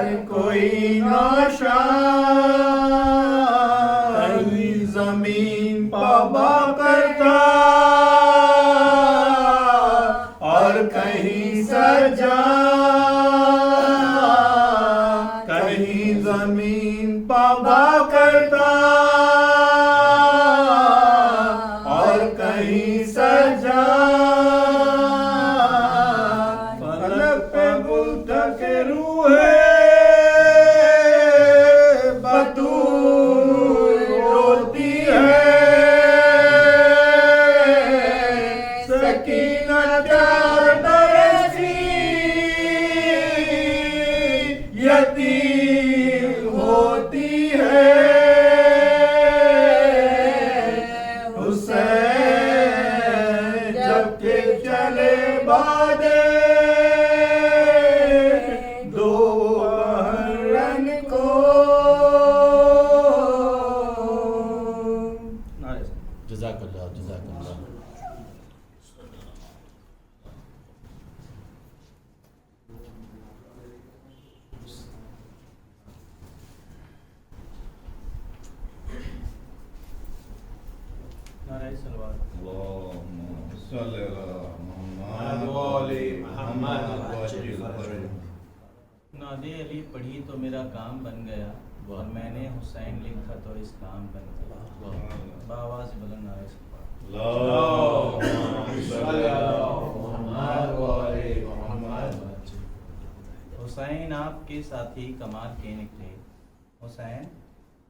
हर कोई नाशाद, कहीं जमीन पाबा करता और कहीं सजा, कहीं जमीन पाबा करता और कहीं सजा, फलक पे बुल्द के रूहे बतूल रोती है, सकीनत बरसी यतीम होती है, हुसैन जब के चले बादे दो बहरन को। जज़ाकल्लाह जज़ाकल्लाह। नारे सलवात। अल्लाहुम्मा सल्ली अला मुहम्मद व आले मुहम्मद वज्जिल फरज। नादे अली पढ़ी तो मेरा काम बन गया और मैंने हुसैन लिखा तो इस्लाम बन गया। बाबा से बुलंद नारे सलवात। अल्लाहुम्मा सल्ली अला मुहम्मद व आले मुहम्मद। हुसैन आपके साथी कमाल के निकले, हुसैन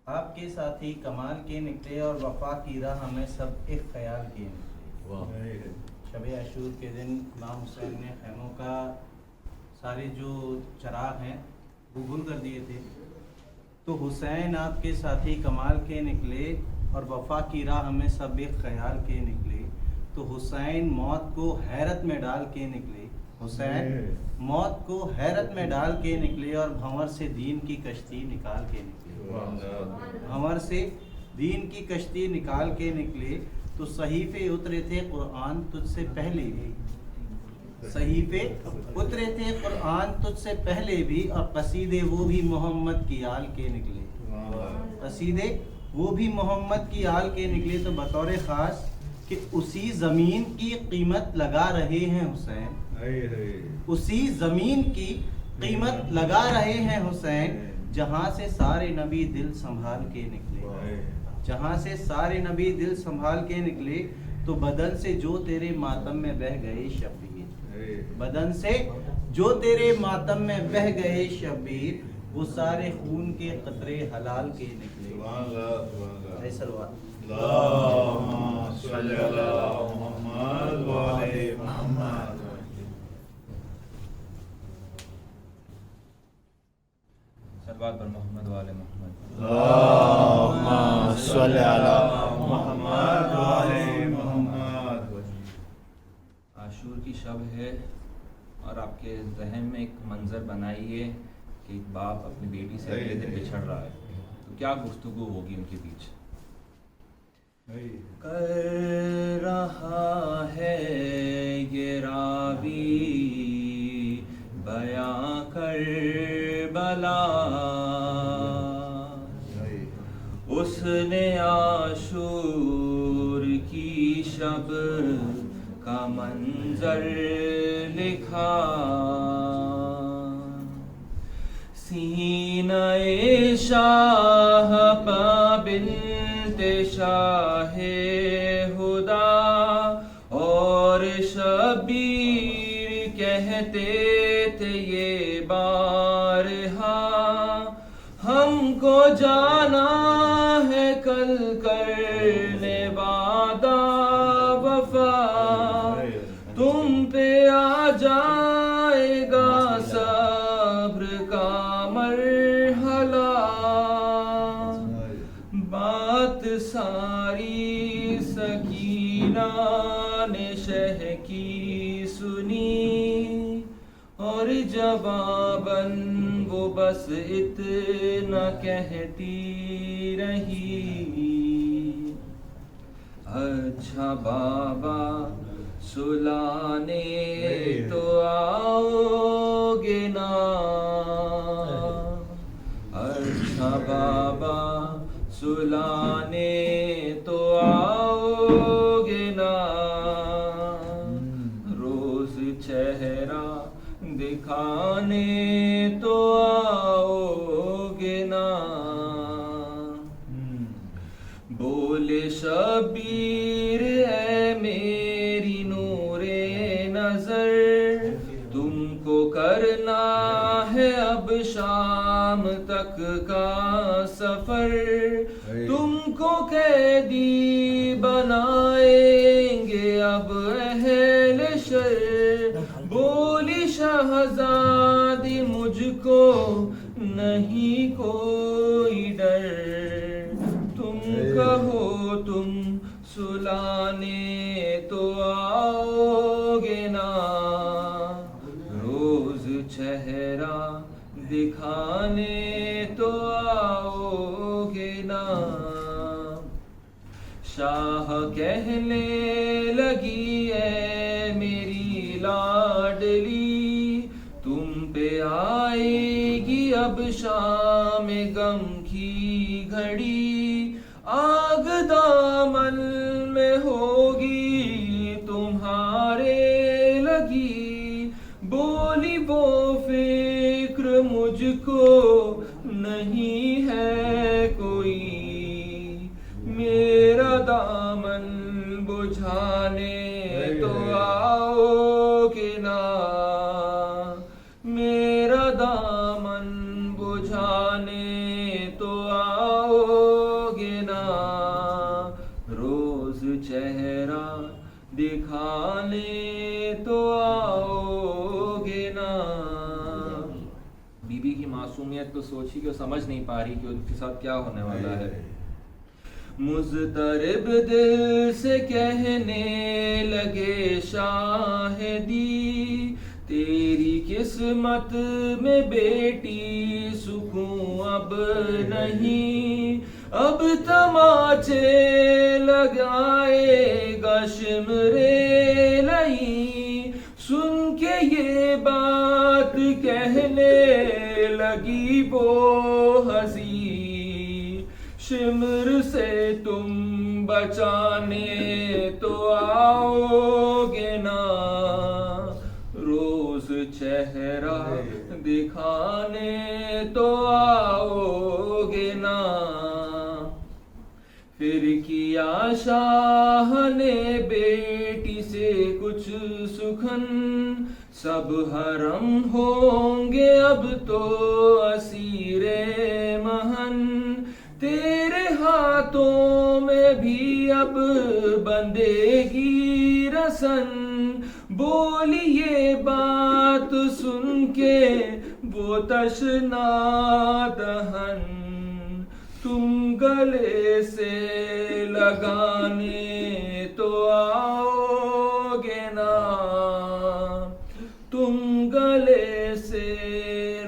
आपके साथी कमाल के निकले और वफा की राह में सब एक ख्याल के निकले। शब आशूर के दिन इमाम हुसैन ने खैमों का सारे जो चराग हैं वो गुल कर दिए थे। तो हुसैन आपके साथी कमाल के निकले और वफा की राह में सब एक ख्याल के निकले। तो हुसैन मौत को हैरत में डाल के निकले, हुसैन मौत को हैरत में डाल के निकले और भंवर से दीन की कश्ती निकाल के निकले, भंवर से दीन की कश्ती निकाल के निकले। तो सहीफे उतरे थे कुरान तुझसे पहले भी, सहीफे उतरे थे कुरान तुझसे पहले भी, और कसीदे वो भी मोहम्मद की आल के निकले, कसीदे वो भी मोहम्मद की आल के निकले। तो बतौर ख़ास कि उसी ज़मीन की कीमत लगा रहे हैं हुसैन, उसी ज़मीन की कीमत लगा रहे हैं हुसैन, जहाँ से सारे नबी दिल संभाल के निकले, जहाँ से सारे नबी दिल संभाल के निकले। तो बदन से जो तेरे मातम में बह गए शब्बीर, बदन से जो तेरे मातम में बह गए शब्बीर, वो सारे खून के कतरे हलाल के निकले। अल्लाहुम्मा सल्ली अला मुहम्मद व आले मुहम्मद। सल्लल्लाहु अलैहि मोहम्मद व आले मोहम्मद। अल्लाहुम्मा सल्ली अला मुहम्मद व आले मुहम्मद। आशूर की शब है और आपके जहन में एक मंजर बनाइए कि एक बाप अपनी बेटी से अगले दिन बिछड़ रहा है, तो क्या गुफ्तगू होगी उनके बीच। कर रहा है ये रावी बयां कर बला, उसने आशूर की शब का मंजर लिखा। सीना-ए शाह बिन्ते शाहे हुदा और शबीर कहते थे ये बारहा, हमको जाना है कल करने वादा वफा, तुम पे आ जाएगा सब्र का मरहला। बात सारी सकीना ने शह की सुनी और जवाबन वो बस इतना कहती रही, अच्छा बाबा सुलाने तो आओगे ना। अच्छा बाबा सुलाने तो आओगे ना, रोज चेहरा दिखाने तो आओगे ना। बोले शबीर है मेरी नूरे नजर, तुमको करना है अब शाम तक का सफर, तुमको कैदी बनाएंगे अब अहले शर। बोली शहजादी मुझको नहीं कोई डर, तुम कहो तुम सुलाने तो आओगे ना, रोज चेहरा दिखाने तो आओगे ना। शाह कहने लगी है मेरी लाडली, तुम पे आएगी अब शाम गम की घड़ी, आग दामन में होगी तुम्हारे लगी। बोली वो फिक्र मुझको नहीं है कोई, मेरा दामन बुझाने तो आओगे ना, मेरा दामन बुझाने तो आओगे ना, रोज चेहरा दिखाने तो आओगे ना। बीबी की मासूमियत तो सोची कि समझ नहीं पा रही कि उनके साथ क्या होने वाला है। मुज़तरिब दिल से कहने लगे शाहिदी, तेरी किस्मत में बेटी सुकून अब नहीं, अब तमाचे लगाएगा शिमरे लई। सुन के ये बात कहने लगी वो हंसी, शिमर से तुम बचाने तो आओगे ना, रोज चेहरा दिखाने तो आओगे ना। फिर किया शाह ने बेटी से कुछ सुखन, सब हरम होंगे अब तो असीरे महन, तेरे हाथों में भी अब बंधेगी रसन। बोली ये बात सुन के वो तशना दहन, तुम गले से लगाने तो आओगे ना, तुम गले से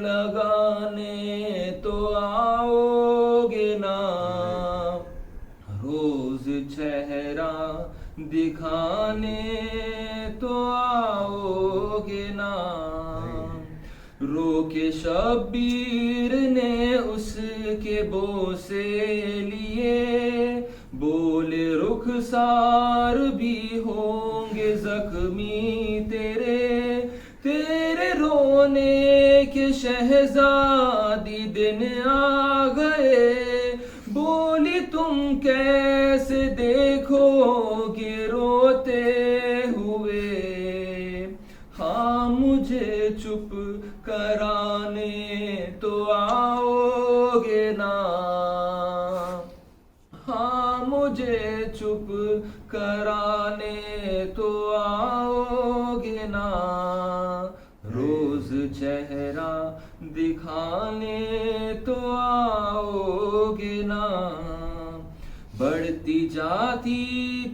लगाने तो आओगे ना, रोज चेहरा दिखाने तो आओगे ना। रोके शब्बीर ने उसके बोसे लिए, बोले रुखसार भी होंगे जख्मी तेरे, तेरे रोने के शहजादी दिन आ गए। बोली तुम कैसे देखोगे रोते हुए, हाँ मुझे चुप कराने तो आओगे ना, हाँ मुझे चुप कराने तो आओगे ना, रोज चेहरा दिखाने तो आओगे ना। बढ़ती जाती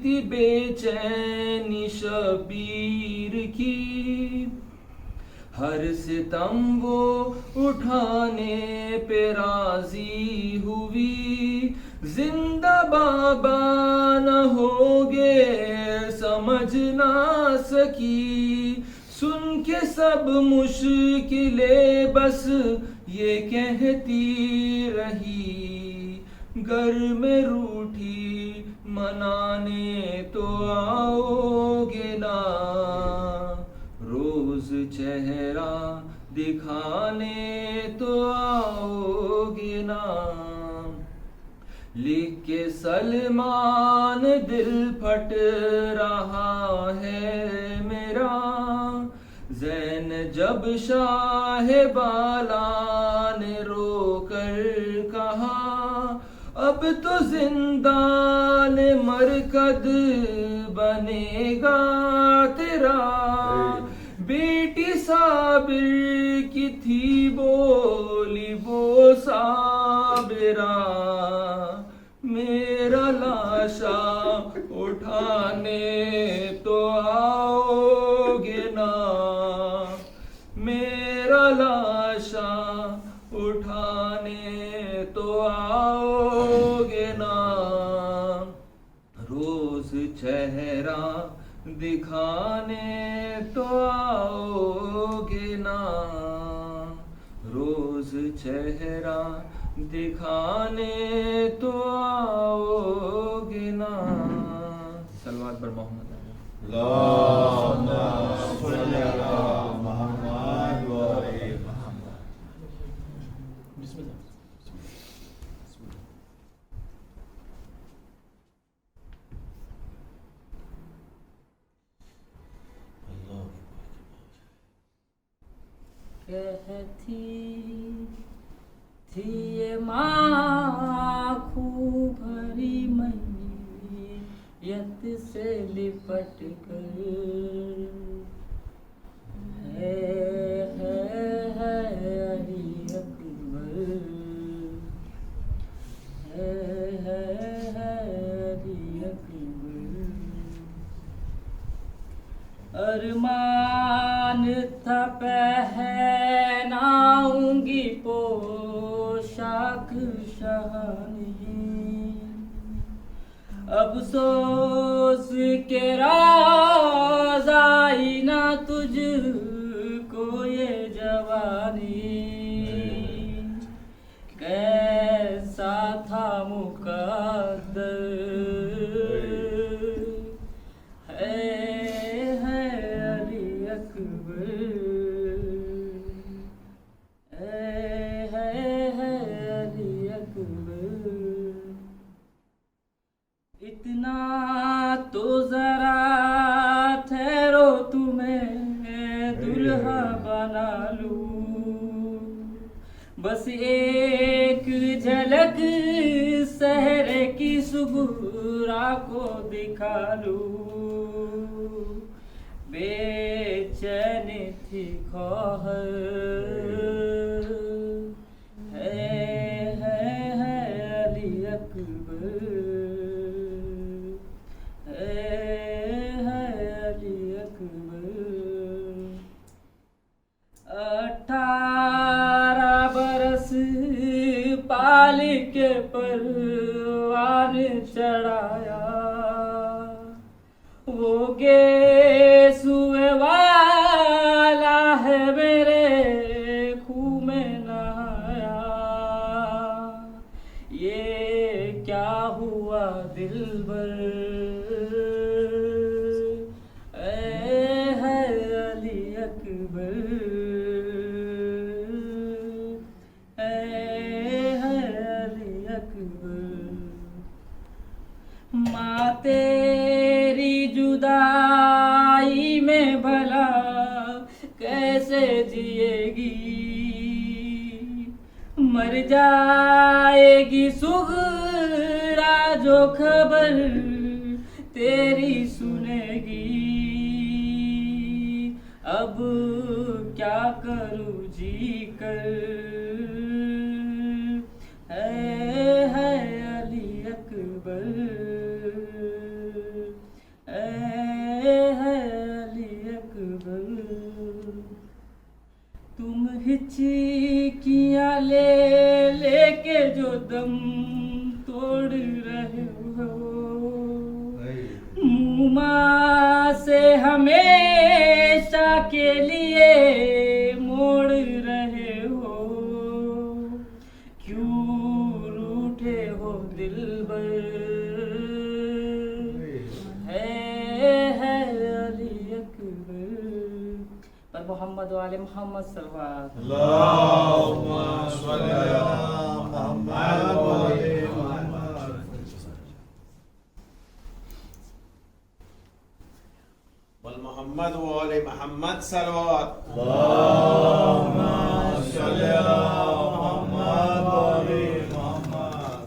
थी बेचैनी शबीर की, हर सितम वो उठाने पे राजी हुई। जिंदा बाबा न होगे समझ ना सकी, सुन के सब मुश्किलें बस ये कहती रही घर में रूठी मनाने तो आओगे ना, रोज चेहरा दिखाने तो आओगे ना। लिख के सलमान दिल फट रहा है मेरा, ज़ैन जब शाह बाला ने रोकर कहा अब तो जिंदान मरकद बनेगा तेरा। बेटी साबिर की थी बोली वो साबिरा, मेरा लाशा उठाने तो आओगे ना, मेरा लाशा उठाने तो आओगे ना। रोज चेहरा दिखाने तो आओगे ना, रोज चेहरा दिखाने तो आओगे ना। सलवात पर मोहम्मद कहती थी ये माँ खूब भरी मैयत से लिपट कर, है अली अकबर, है अली अकबर। अरमान था पहनाऊंगी पोशाक शहानी, अफसोस के राज़ाई ना तुझको ये जवानी। कैसा था मुकद्दर है अली अकबर, है अली अकबर। इतना तो जरा ठहरो तुम्हें दुल्हा बना लूं, बस एक झलक सहरे की सुगुरा को दिखा लूं। बेचैन थी ख्वाहिश है अली अकबर, है अली अकबर। 18 बरस पाल के परवान चढ़ाया, वो गेसुए वाला है मेरे खूह में नहाया। ये क्या हुआ दिलबर, है अली अकबर, है अली अकबर। माँ तेरी जुदाई में भला कैसे जिएगी, मर जाएगी सुगरा जो खबर तेरी सुनेगी। अब क्या करूँ जी कर, है अली अकबर, है अली अकबर। तुम हिचकियाँ लेके जो दम तोड़ रहे हो, मुँह से हमेशा के लिए मोड़ रहे हो। दिलबर है अली अकबर। पर मोहम्मद वाले मोहम्मद सल्लल्लाहु अल्लाहुम्मा सल्ली अला मुहम्मद व आले मुहम्मद। वल मोहम्मद व आले मोहम्मद सलवात। अल्लाहुम्मा सल्ली अला मुहम्मद व आले मुहम्मद।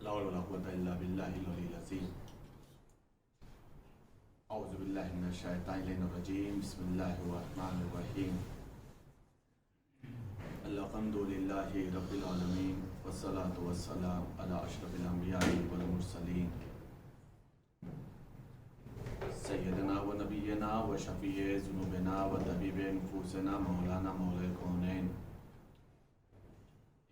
ला हौला वला कुव्वता इल्ला बिल्लाहिल अलिय्यिल अज़ीम। औज़ु बिल्लाहि मिनश शैतानिर रजीम। बिस्मिल्लाहिर रहमानिर रहीम। अल्हम्दुलिल्लाहि रब्बिल आलमीन वस्सलातु वस्सलाम अला अशरफिल अंबिया'i वल मुरसलीन सय्यदना व नबिय्यना व शफीए ज़ुनूबिना व तबीबे नुफूसिना मौलाना मौलाए कौनैन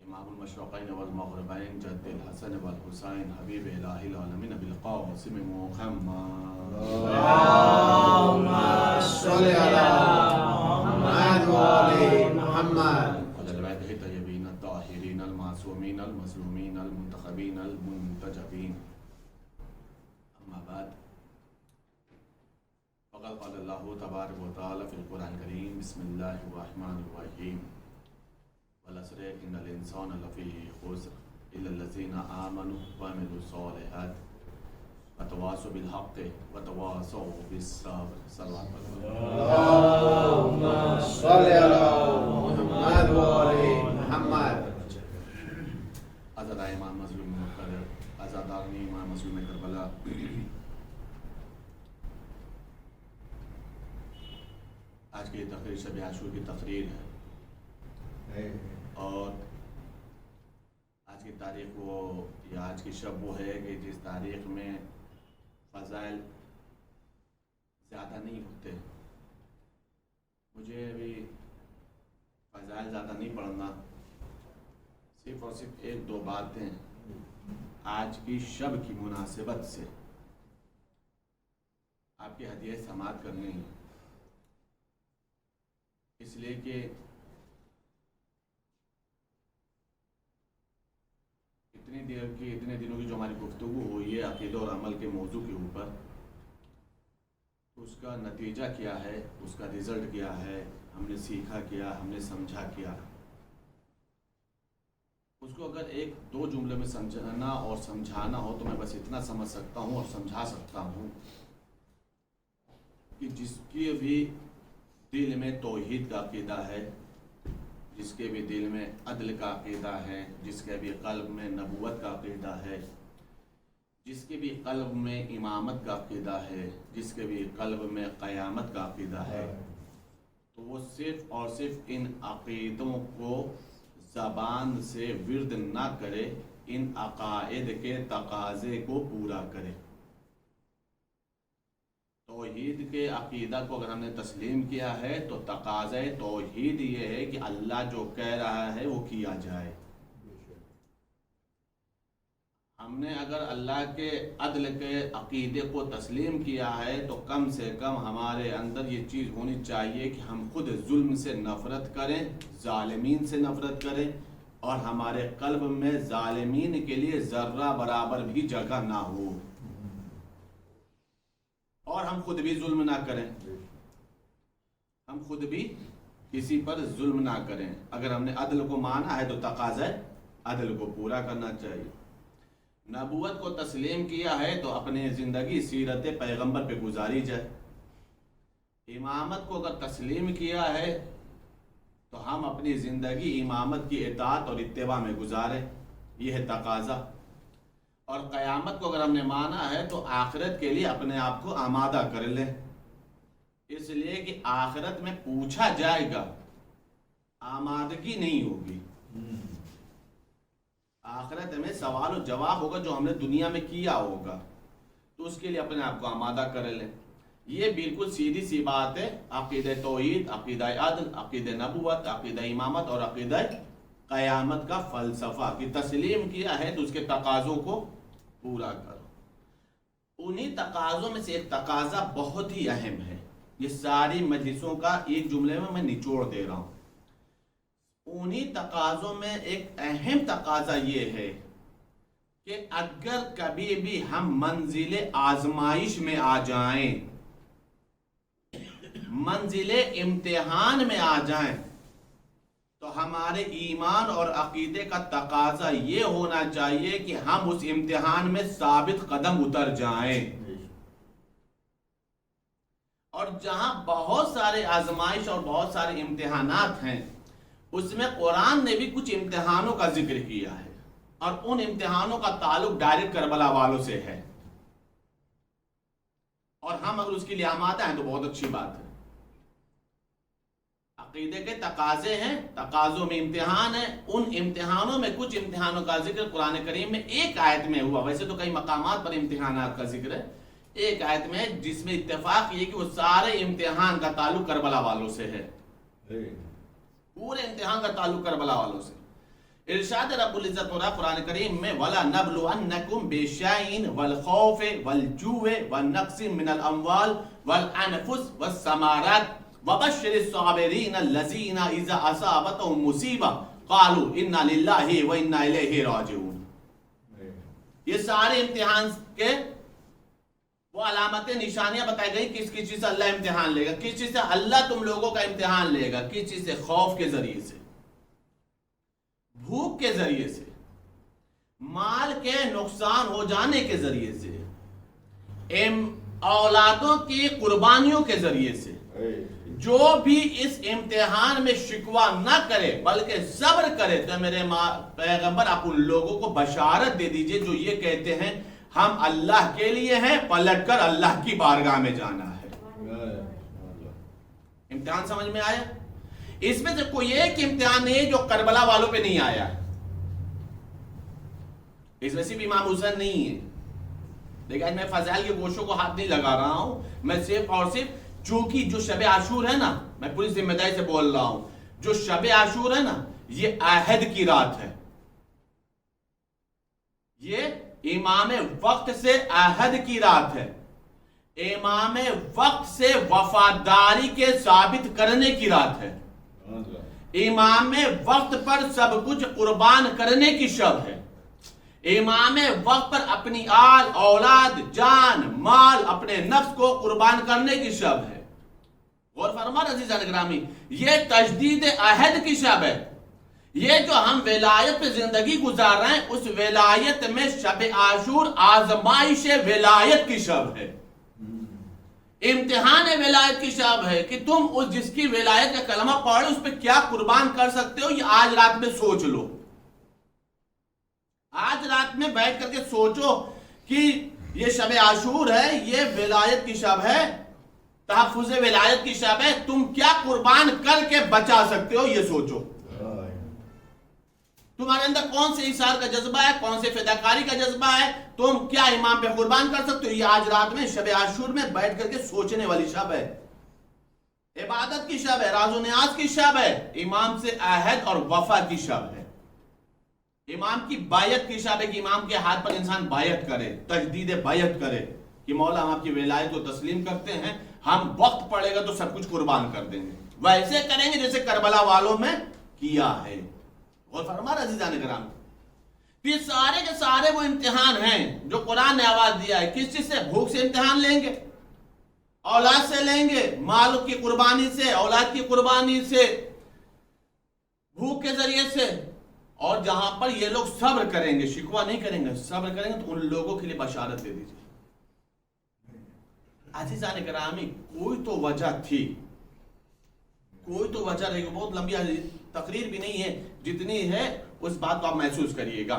इमामुल मशरक़ैन वल मग़रिबैन जद्दुल हसन वल हुसैन हबीब इलाहिल आलमीन बिल क़ासिम मुहम्मद। अल्लाहुम्मा सल्ली अला मुहम्मद व आले मुहम्मद। अल बैतिहि तय्यबीन अत्ताहिरीन अल मासूमीन अल मज़लूमीन अल मुंतखबीन अल मुंतजबीन। अम्मा बाद फ़क़द क़ाल अल्लाहु तबारक व तआला फ़िल क़ुरआनिल करीम। बिस्मिल्लाहिर रहमानिर रहीम। वल अस्रि इन्नल इंसाना लफ़ी ख़ुस्र इल्लल लज़ीना आमनु व अमिलुस सालिहात व तवासौ बिल हक़्क़ि व तवासौ बिस सब्र। अल्लाहुम्मा सल्ली अला मुहम्मद व आले मुहम्मद। अज़ादाए इमाम मज़लूम मुक़र्रर, अज़ादानी इमाम मज़लूम करबला, आज की तक़रीर शब आशूर की तक़रीर है और आज की तारीख़ वो या आज की शब वो है कि जिस तारीख़ में फ़ज़ाइल ज़्यादा नहीं होते। मुझे अभी फ़ज़ाइल ज़्यादा नहीं पढ़ना, सिर्फ़ और सिर्फ एक दो बातें आज की शब की मुनासिबत से आपकी हदीयत समात करनी है। इसलिए कि इतने दिनों की जो हमारी गुफ्तगू हुई है अक़ीदा और अमल के मौजू के ऊपर, उसका नतीजा क्या है, उसका रिज़ल्ट क्या है, हमने सीखा क्या, हमने समझा क्या, उसको अगर एक दो जुमले में समझना और समझाना हो तो मैं बस इतना समझ सकता हूँ और समझा सकता हूँ कि जिसके भी दिल में तौहीद का अक़ीदा है, जिसके भी दिल में अदल का अक़ीदा है, जिसके भी क़ल्ब में नबूवत का अक़ीदा है, जिसके भी क़ल्ब में इमामत का अक़ीदा है, जिसके भी क़ल्ब में क़यामत का अक़ीदा है, तो वो सिर्फ़ और सिर्फ इन अक़ीदों को ज़बान से विर्द ना करे, इन अक़ाइद के तक़ाज़े को पूरा करे। तौहीद के अक़ीदा को अगर हमने तस्लीम किया है तो तक़ाज़े तौहीद ये है कि अल्लाह जो कह रहा है वो किया जाए। हमने अगर अल्लाह के अदल के अक़ीदे को तस्लीम किया है तो कम से कम हमारे अंदर ये चीज़ होनी चाहिए कि हम खुद जुल्म से नफ़रत करें, ज़ालिमीन से नफ़रत करें और हमारे क़ल्ब में ज़ालिमीन के लिए ज़र्रा बराबर भी जगह ना हो और हम खुद भी जुल्म ना करें, हम खुद भी किसी पर जुल्म ना करें। अगर हमने अदल को माना है तो तक़ाज़ा अदल को पूरा करना चाहिए। नबूवत को तस्लीम किया है तो अपने ज़िंदगी सीरत पैगंबर पे गुजारी जाए। इमामत को अगर तस्लीम किया है तो हम अपने अपनी ज़िंदगी इमामत की इताअत और इत्तिबा में गुजारे। यह है तकाज़ा। और क़यामत को अगर हमने माना है तो आखिरत के लिए अपने आप को आमादा कर लें, इसलिए कि आखिरत में पूछा जाएगा, आमादगी नहीं होगी। आखिरत में सवाल और जवाब होगा जो हमने दुनिया में किया होगा, तो उसके लिए अपने आप को आमादा कर लें। ये बिल्कुल सीधी सी बात है अक़ीदा तौहीद, अक़ीदा अदल, अक़ीदा नबुवत, अक़ीदा इमामत और अक़ीदा क़यामत का फ़लसफ़ा कि तस्लीम किया है तो उसके तकाज़ों को पूरा करो। उन्हीं तकाज़ों में से एक तकाज़ा बहुत ही अहम है, ये सारी मजलिसों का एक जुमले में मैं निचोड़ दे रहा हूँ। उन्हीं तकाज़ों में एक अहम तकाज़ा ये है कि अगर कभी भी हम मंजिले आजमाइश में आ जाएं, मंजिले इम्तिहान में आ जाएं, तो हमारे ईमान और अकीदे का तकाज़ा ये होना चाहिए कि हम उस इम्तिहान में साबित कदम उतर जाएं। और जहां बहुत सारे आजमाइश और बहुत सारे इम्तिहानात हैं, उसमें कुरान ने भी कुछ इम्तिहानों का जिक्र किया है और उन इम्तिहानों का ताल्लुक डायरेक्ट करबला वालों से है। और हम अगर उसके लिए आमादा हैं तो बहुत अच्छी बात है। अकीदे के तकाजे हैं, तकाजों में इम्तिहान है। उन इम्तिहानों में कुछ इम्तिहानों का जिक्र कुरान करीम में एक आयत में हुआ। वैसे तो कई मकामात पर इम्तिहानात का जिक्र है, एक आयत में जिसमें इत्तेफाक ये कि वो सारे इम्तिहान का ताल्लुक करबला वालों से है, पूरे इम्तिहान का ताल्लुक करबला वालों से। इरशाद रब्बुल इज्जत हो रहा कुरान करीम में, वला नबलुअन्नकुम बिशैइन वल खौफि वल जुइ व नक्सिम मिनल अमवाल वल अनफुस वस समारात वबश्शिरिस साबिरीन अल्लज़ीना इज़ा असाबतहुम मुसीबा क़ालू इन्ना लिल्लाहि व इन्ना इलैहि राजिऊन। ये सारे इम्तिहान के वो अलामतें, निशानियां बताई गई किस किस चीज से अल्लाह इम्तिहान लेगा, किस चीज से अल्लाह तुम लोगों का इम्तिहान लेगा, किस चीज से, खौफ के जरिए से, भूख के जरिए से, माल के नुकसान हो जाने के जरिए से, औलादों की कुर्बानियों के जरिए से। जो भी इस इम्तिहान में शिकवा न करे बल्कि सब्र करे, तो मेरे पैगंबर आप उन लोगों को बशारत दे दीजिए जो ये कहते हैं हम अल्लाह के लिए हैं, पलटकर अल्लाह की बारगाह में जाना है। इम्तिहान समझ में आया? इसमें से कोई एक इम्तिहान नहीं है जो करबला वालों पे नहीं आया। इसमें सिर्फ इमाम हुसैन नहीं है। देखिए आज मैं फजाइल के गोशों को हाथ नहीं लगा रहा हूं, मैं सिर्फ और सिर्फ चूंकि जो शब आशूर है ना, मैं पूरी जिम्मेदारी से बोल रहा हूं, जो शब आशूर है ना, ये आहद की रात है, ये इमाम वक्त से आहद की रात है, इमाम वक्त से वफादारी के साबित करने की रात है, इमाम वक्त पर सब कुछ कुर्बान करने की शब है, इमाम वक्त पर अपनी आल औलाद जान माल अपने नफ्स को कुर्बान करने की शब है। गौर फरमा अज़ीज़ान गिरामी, ये तजदीद अहद की शब है। ये जो हम विलायत पे जिंदगी गुजार रहे हैं, उस विलायत में शब आशूर आजमाइश विलायत की शब है, इम्तिहान विलायत की शब है कि तुम उस जिसकी विलायत का कलमा पढ़ो उस पर क्या कुर्बान कर सकते हो। ये आज रात में सोच लो, आज रात में बैठ करके सोचो कि ये शब आशूर है, ये विलायत की शब है, तहफ़्फ़ुज़ विलायत की शब है, तुम क्या कुर्बान करके बचा सकते हो ये सोचो। तुम्हारे अंदर कौन से इसार का जज्बा है, कौन से फिदाकारी का जज्बा है, तुम क्या इमाम पे कुर्बान कर सकते हो। ये आज रात में शब आशूर में बैठ करके सोचने वाली शब है, इबादत की शब है, राज़ो नियाज की शब है, इमाम से अहद और वफा की शब है, इमाम की बायत की शब है कि इमाम के हाथ पर इंसान बायत करे, तजदीद बायत करे कि मौला हम आपकी विलायत को तस्लीम करते हैं, हम वक्त पड़ेगा तो सब कुछ कुर्बान कर देंगे, वैसे करेंगे जैसे करबला वालों में किया है। और फरमा अज़ीज़ान किराम, ये सारे के सारे वो इम्तिहान हैं जो कुरान ने आवाज दिया है। किस चीज से? भूख से इम्तिहान लेंगे, औलाद से लेंगे, माल की कुर्बानी से, औलाद की कुर्बानी से, भूख के जरिए से। और जहां पर ये लोग सब्र करेंगे, शिकवा नहीं करेंगे, सब्र करेंगे, तो उन लोगों के लिए बशारत दे दीजिए। अज़ीज़ान किरामी, कोई तो वजह थी कोई तो वजह रहेगी, बहुत लंबी तकरीर भी नहीं है, जितनी है उस बात को आप महसूस करिएगा,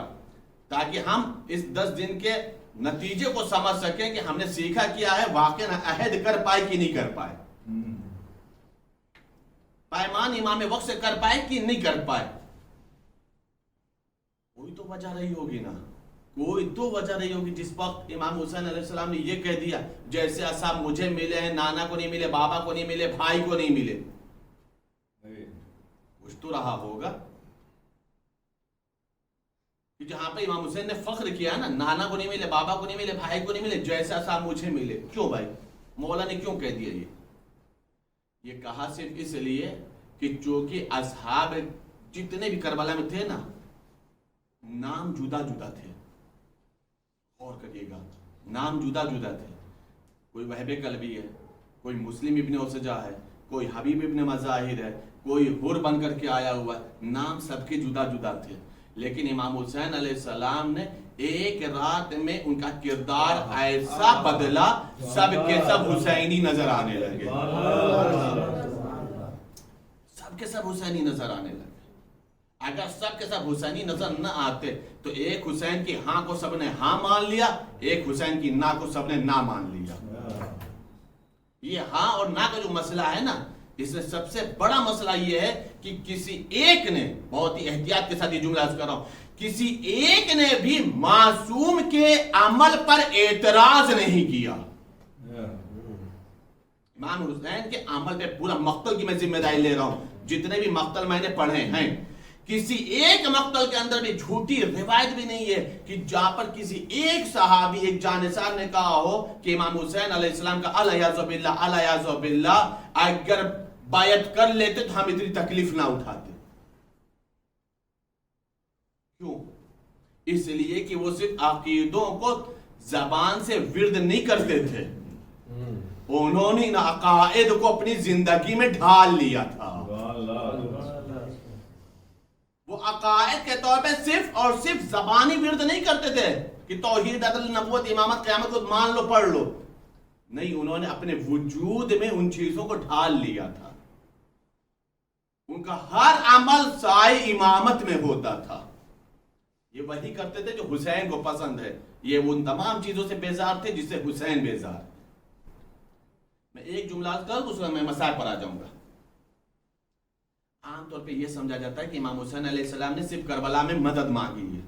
ताकि हम इस 10 दिन के नतीजे को समझ सकें कि हमने सीखा क्या है, वाकई अहद कर पाए कि नहीं कर पाए, पैमान इमाम वक्त से कर पाए कि नहीं कर पाए। कोई तो वजह रही होगी ना, कोई तो वजह रही होगी जिस वक्त इमाम हुसैन अलैहिस्सलाम ने ये कह दिया जैसे असाब मुझे मिले हैं, नाना को नहीं मिले, बाबा को नहीं मिले, भाई को नहीं मिले, कुछ तो रहा होगा कि जहां पे इमाम हुसैन ने फख्र किया ना, नाना को नहीं मिले, बाबा को नहीं मिले, भाई को नहीं मिले, जैसे असाब मुझे मिले। क्यों भाई, मौला ने क्यों कह दिया ये कहा सिर्फ इसलिए कि चूंकि असहाब जितने भी करबला में थे ना, नाम जुदा जुदा थे, और करिएगा, नाम जुदा जुदा थे। कोई वहबे कल्बी है, कोई मुस्लिम इब्ने उसजा है, कोई हबीब इब्ने मज़ाहिर है, कोई हुर बन करके आया हुआ, नाम सबके जुदा जुदा थे। लेकिन इमाम हुसैन अलैहिस्सलाम ने एक रात में उनका किरदार ऐसा बदला, सबके सब हुसैनी नजर आने लगे, सबके सब हुसैनी नजर आने लगे। अगर सबके सब हुसैनी नजर न आते तो एक हुसैन की हाँ को सबने हाँ मान लिया, एक हुसैन की ना को सबने ना मान लिया। ये हाँ और ना का जो मसला है ना, इसमें सबसे बड़ा मसला ये है कि किसी एक ने, बहुत ही एहतियात के साथ ये जुमला अर्ज कर रहा हूं, किसी एक ने भी मासूम के अमल पर एतराज नहीं किया। इमाम हुसैन के अमल पे पूरा मक्तल की मैं जिम्मेदारी ले रहा हूं, जितने भी मक्तल मैंने पढ़े हैं, किसी एक मक्तल के अंदर भी झूठी रिवायत भी नहीं है कि जहां पर किसी एक सहाबी, एक जानिसार ने कहा हो कि इमाम हुसैन अलैहिस्सलाम का अल-याज़ुबिल्लाह अगर बायत कर लेते तो हम इतनी तकलीफ ना उठाते। क्यों? इसलिए कि वो सिर्फ अकीदों को जबान से विर्द नहीं करते थे, उन्होंने इन अकायद को अपनी जिंदगी में ढाल लिया था। वो अकायद के तौर पे सिर्फ और सिर्फ जबानी विर्द नहीं करते थे कि तौहीद, अदल, नबूवत, इमामत, क़यामत को मान लो, पढ़ लो, नहीं, उन्होंने अपने वजूद में उन चीजों को ढाल लिया था। उनका हर अमल साए इमामत में होता था। ये वही करते थे जो हुसैन को पसंद है, ये उन तमाम चीजों से बेजार थे जिससे हुसैन बेजार। मैं एक जुमला कर दूसरा मैं मसाइल पर आ जाऊंगा। आमतौर पे यह समझा जाता है कि इमाम हुसैन अलैहिस्सलाम ने सिर्फ करबला में मदद मांगी है।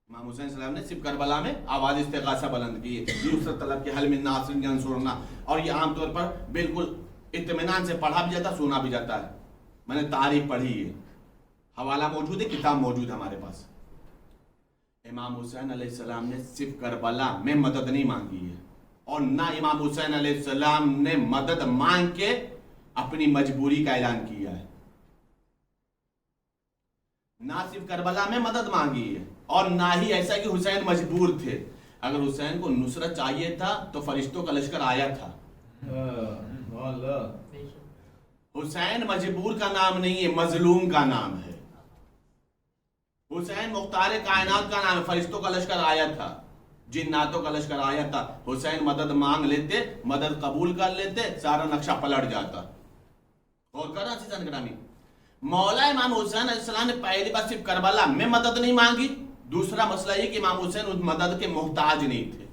इमाम हुसैन सलाम ने सिर्फ करबला में आवाज इस्तिग़ासा बुलंद की है, नुसरत तलब के हल मिन नासिर यंसुरना, और ये आमतौर पर बिल्कुल इत्मीनान से पढ़ा भी जाता, सुना भी जाता है। मैंने तारीख पढ़ी है, हवाला मौजूद है, किताब मौजूद है हमारे पास। इमाम हुसैन अलैहिस्सलाम ने सिर्फ करबला में मदद नहीं मांगी है, और ना इमाम हुसैन अलैहिस्सलाम ने मदद मांग के अपनी मजबूरी का ऐलान किया है। ना सिर्फ करबला में मदद मांगी है, और ना ही ऐसा कि हुसैन मजबूर थे। अगर हुसैन को नुसरत चाहिए था तो फरिश्तों का लश्कर आया था। हुसैन मजबूर का नाम नहीं है, मजलूम का नाम है। हुसैन मुख्तार कायनात का नाम है, फरिश्तों का लश्कर आया था, जिन्नातों का लश्कर आया था। हुसैन मदद मांग लेते, मदद कबूल कर लेते, सारा नक्शा पलट जाता। और करा सीजन ग्रामी, मौला इमाम हुसैन अलैहिस्सलाम ने पहली बार सिर्फ करबला में मदद नहीं मांगी। दूसरा मसला ये कि इमाम हुसैन उस मदद के मोहताज नहीं थे।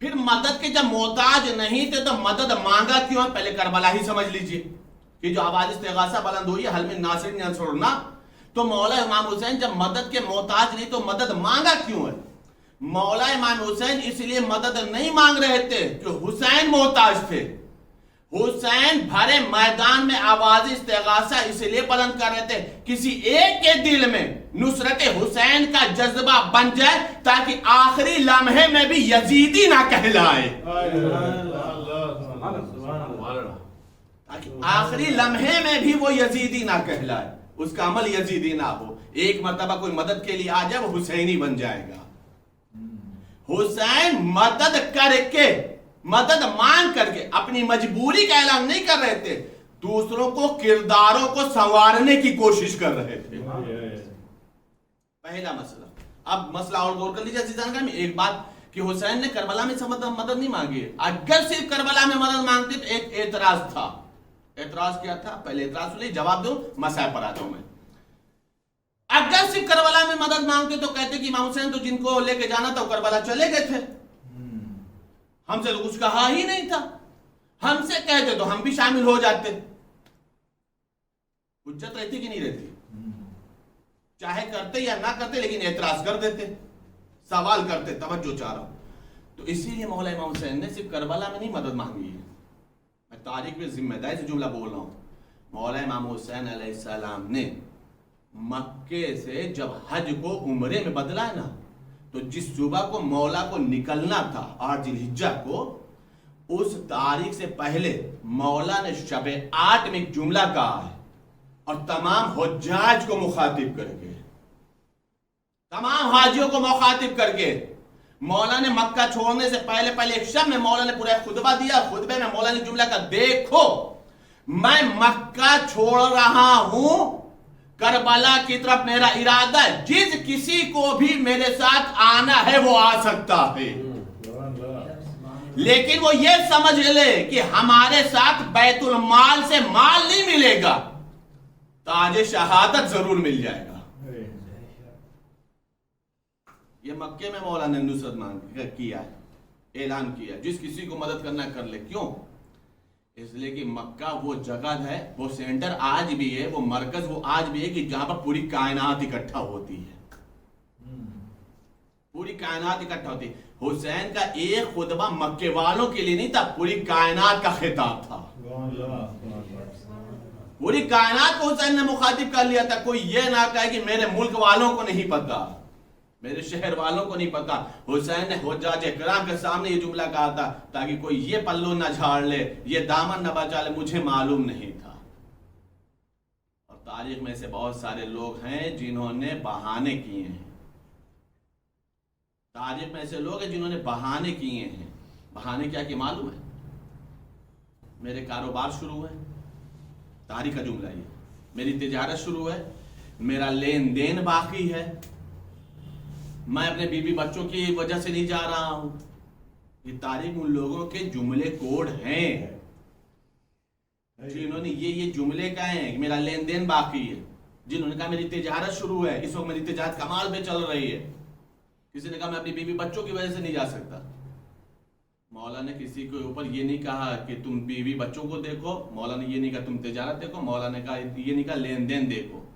फिर मदद के जब मोहताज नहीं थे तो मदद मांगा क्यों है? पहले करबला ही समझ लीजिए कि जो आवाज इस्तिग़ासा बुलंद हुई है, हल मिन नासिर यंसुरना, तो मौला इमाम हुसैन जब मदद के मोहताज नहीं तो मदद मांगा क्यों है? मौला इमाम हुसैन इसलिए मदद नहीं मांग रहे थे कि हुसैन मोहताज थे। हुसैन भरे मैदान में आवाज इस्तिग़ासा इसलिए बुलंद कर रहे थे किसी एक के दिल में नुसरत हुसैन का जज्बा बन जाए, ताकि आखिरी लम्हे में भी यजीदी ना कहलाए, ताकि आखिरी लम्हे में भी वो यजीदी ना कहलाए, उसका अमल यजीदी ना हो। एक मर्तबा कोई मदद के लिए आ जाए वो हुसैनी बन जाएगा। हुसैन मदद करके, मदद मांग करके अपनी मजबूरी का ऐलान नहीं कर रहे थे, दूसरों को किरदारों को संवारने की कोशिश कर रहे थे। पहला मसला। अब मसला और गौर कर लीजिए अज़ीज़ान, एक बात कि हुसैन ने करबला में से मदद नहीं मांगी है। अगर सिर्फ करबला में मदद मांगते तो एक एतराज था। एतराज क्या था? पहले एतराज सुनिए, जवाब दूं, मसाइल पर आता हूं मैं। अगर सिर्फ करबला में मदद मांगते तो कहते कि इमाम हुसैन तो जिनको लेके जाना था वो करबला चले गए थे, हमसे तो कुछ कहा ही नहीं था, हमसे कहते तो हम भी शामिल हो जाते। हुज्जत रहती कि नहीं रहती? चाहे करते या ना करते, लेकिन एतराज कर देते, सवाल करते, तवज्जो चाह रहा हूं। तो इसीलिए मौला इमाम हुसैन ने सिर्फ करबला में नहीं मदद मांगी है। मैं तारीख में जिम्मेदारी से जुमला बोल रहा हूं। मौला इमाम हुसैन अलैहिस्सलाम ने मक्के से जब हज को उम्रे में बदला है ना, तो जिस सुबह को मौला को निकलना था 8 जिलहिज्जा को, उस तारीख से पहले मौला ने शबे 8 में एक जुमला कहा है, और तमाम हुज्जाज को मुखातिब करके, तमाम हाजियों को मुखातिब करके मौला ने मक्का छोड़ने से पहले एक शब में मौला ने पूरा खुतबा दिया। खुतबे में मौला ने जुमला का, देखो मैं मक्का छोड़ रहा हूं, करबला की तरफ मेरा इरादा है, जिस किसी को भी मेरे साथ आना है वो आ सकता है, लेकिन वो ये समझ ले कि हमारे साथ बैतुल माल से माल नहीं मिलेगा, ताज शहादत जरूर मिल जाएगा। ये मक्के में मौला ने नुसरत मांग किया है, ऐलान किया, जिस किसी को मदद करना कर ले। क्यों? इसलिए कि मक्का वो जगह है, वो सेंटर आज भी है, वो मरकज वो आज भी है कि जहां पर पूरी कायनात इकट्ठा होती है, पूरी कायनात इकट्ठा होती है। हुसैन का एक खुतबा मक्के वालों के लिए नहीं था, पूरी कायनात का खिताब था। पूरी कायनात को हुसैन ने मुखातिब कर लिया था। कोई ये ना कहे कि मेरे मुल्क वालों को नहीं पता, मेरे शहर वालों को नहीं पता। हुसैन ने हुज्जाज इकराम के सामने ये जुमला कहा था ताकि कोई ये पल्लू ना झाड़ ले, ये दामन न बचा ले, मुझे मालूम नहीं था। और तारीख में से बहुत सारे लोग हैं जिन्होंने बहाने किए हैं, तारीख में ऐसे लोग हैं जिन्होंने बहाने किए हैं। बहाने क्या कि मालूम है? मेरे कारोबार शुरू है, तारीख का जुमला ये, मेरी तिजारत शुरू है, मेरा लेन देन बाकी है, मैं अपने बीवी बच्चों की वजह से नहीं जा रहा हूं। ये तारीख उन लोगों के जुमले कोड हैं जिन्होंने ये जुमले कहे हैं कि मेरा लेन देन बाकी है, जिन्होंने कहा मेरी तिजारत शुरू है, इस वक्त मेरी तिजारत कमाल पे चल रही है। किसी ने कहा मैं अपनी बीवी बच्चों की वजह से नहीं जा सकता। मौला ने किसी के ऊपर ये नहीं कहा कि तुम बीवी बच्चों को देखो, मौला ने ये नहीं कहा तुम तिजारत देखो, मौला ने कहा ये नहीं कहा लेन देन देखो।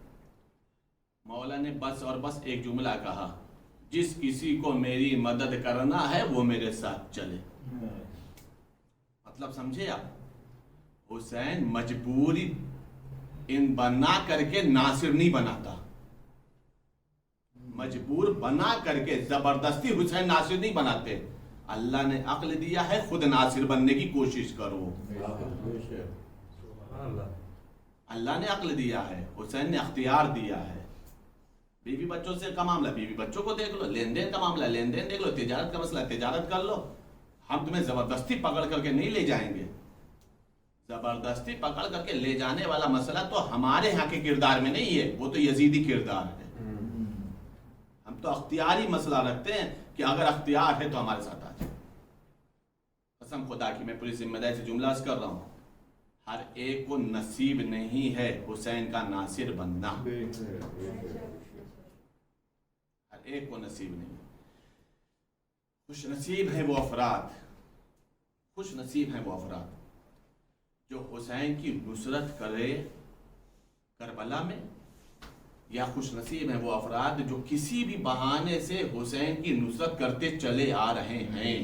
मौला ने बस और बस एक जुमला कहा, जिस किसी को मेरी मदद करना है वो मेरे साथ चले। मतलब समझे आप? हुसैन मजबूरी इन बना करके नासिर नहीं बनाता, मजबूर बना करके जबरदस्ती हुसैन नासिर नहीं बनाते। अल्लाह ने अक्ल दिया है, खुद नासिर बनने की कोशिश करो। अल्लाह ने अक्ल दिया है, हुसैन ने अख्तियार दिया है। बीवी बच्चों से का मामला बीवी बच्चों को देख लो, लेन देन का मामला लेन देन देख लो, तिजारत का मसला तिजारत कर लो। हम तुम्हें जबरदस्ती पकड़ करके नहीं ले जाएंगे। जबरदस्ती पकड़ करके ले जाने वाला मसला तो हमारे यहाँ के किरदार में नहीं है, वो तो यजीदी किरदार है। हम तो अख्तियारी मसला रखते हैं कि अगर अख्तियार है तो हमारे साथ आ जाए। कसम खुदा की, मैं पूरी जिम्मेदारी से जुमला कर रहा हूं, हर एक को नसीब नहीं है हुसैन का नासिर बनना, हर एक को नसीब नहीं। खुश नसीब है वो अफराद, खुश नसीब है वो अफराद जो हुसैन की नुसरत करे करबला में, या खुश नसीब है वो अफराद जो किसी भी बहाने से हुसैन की नुसरत करते चले आ रहे हैं।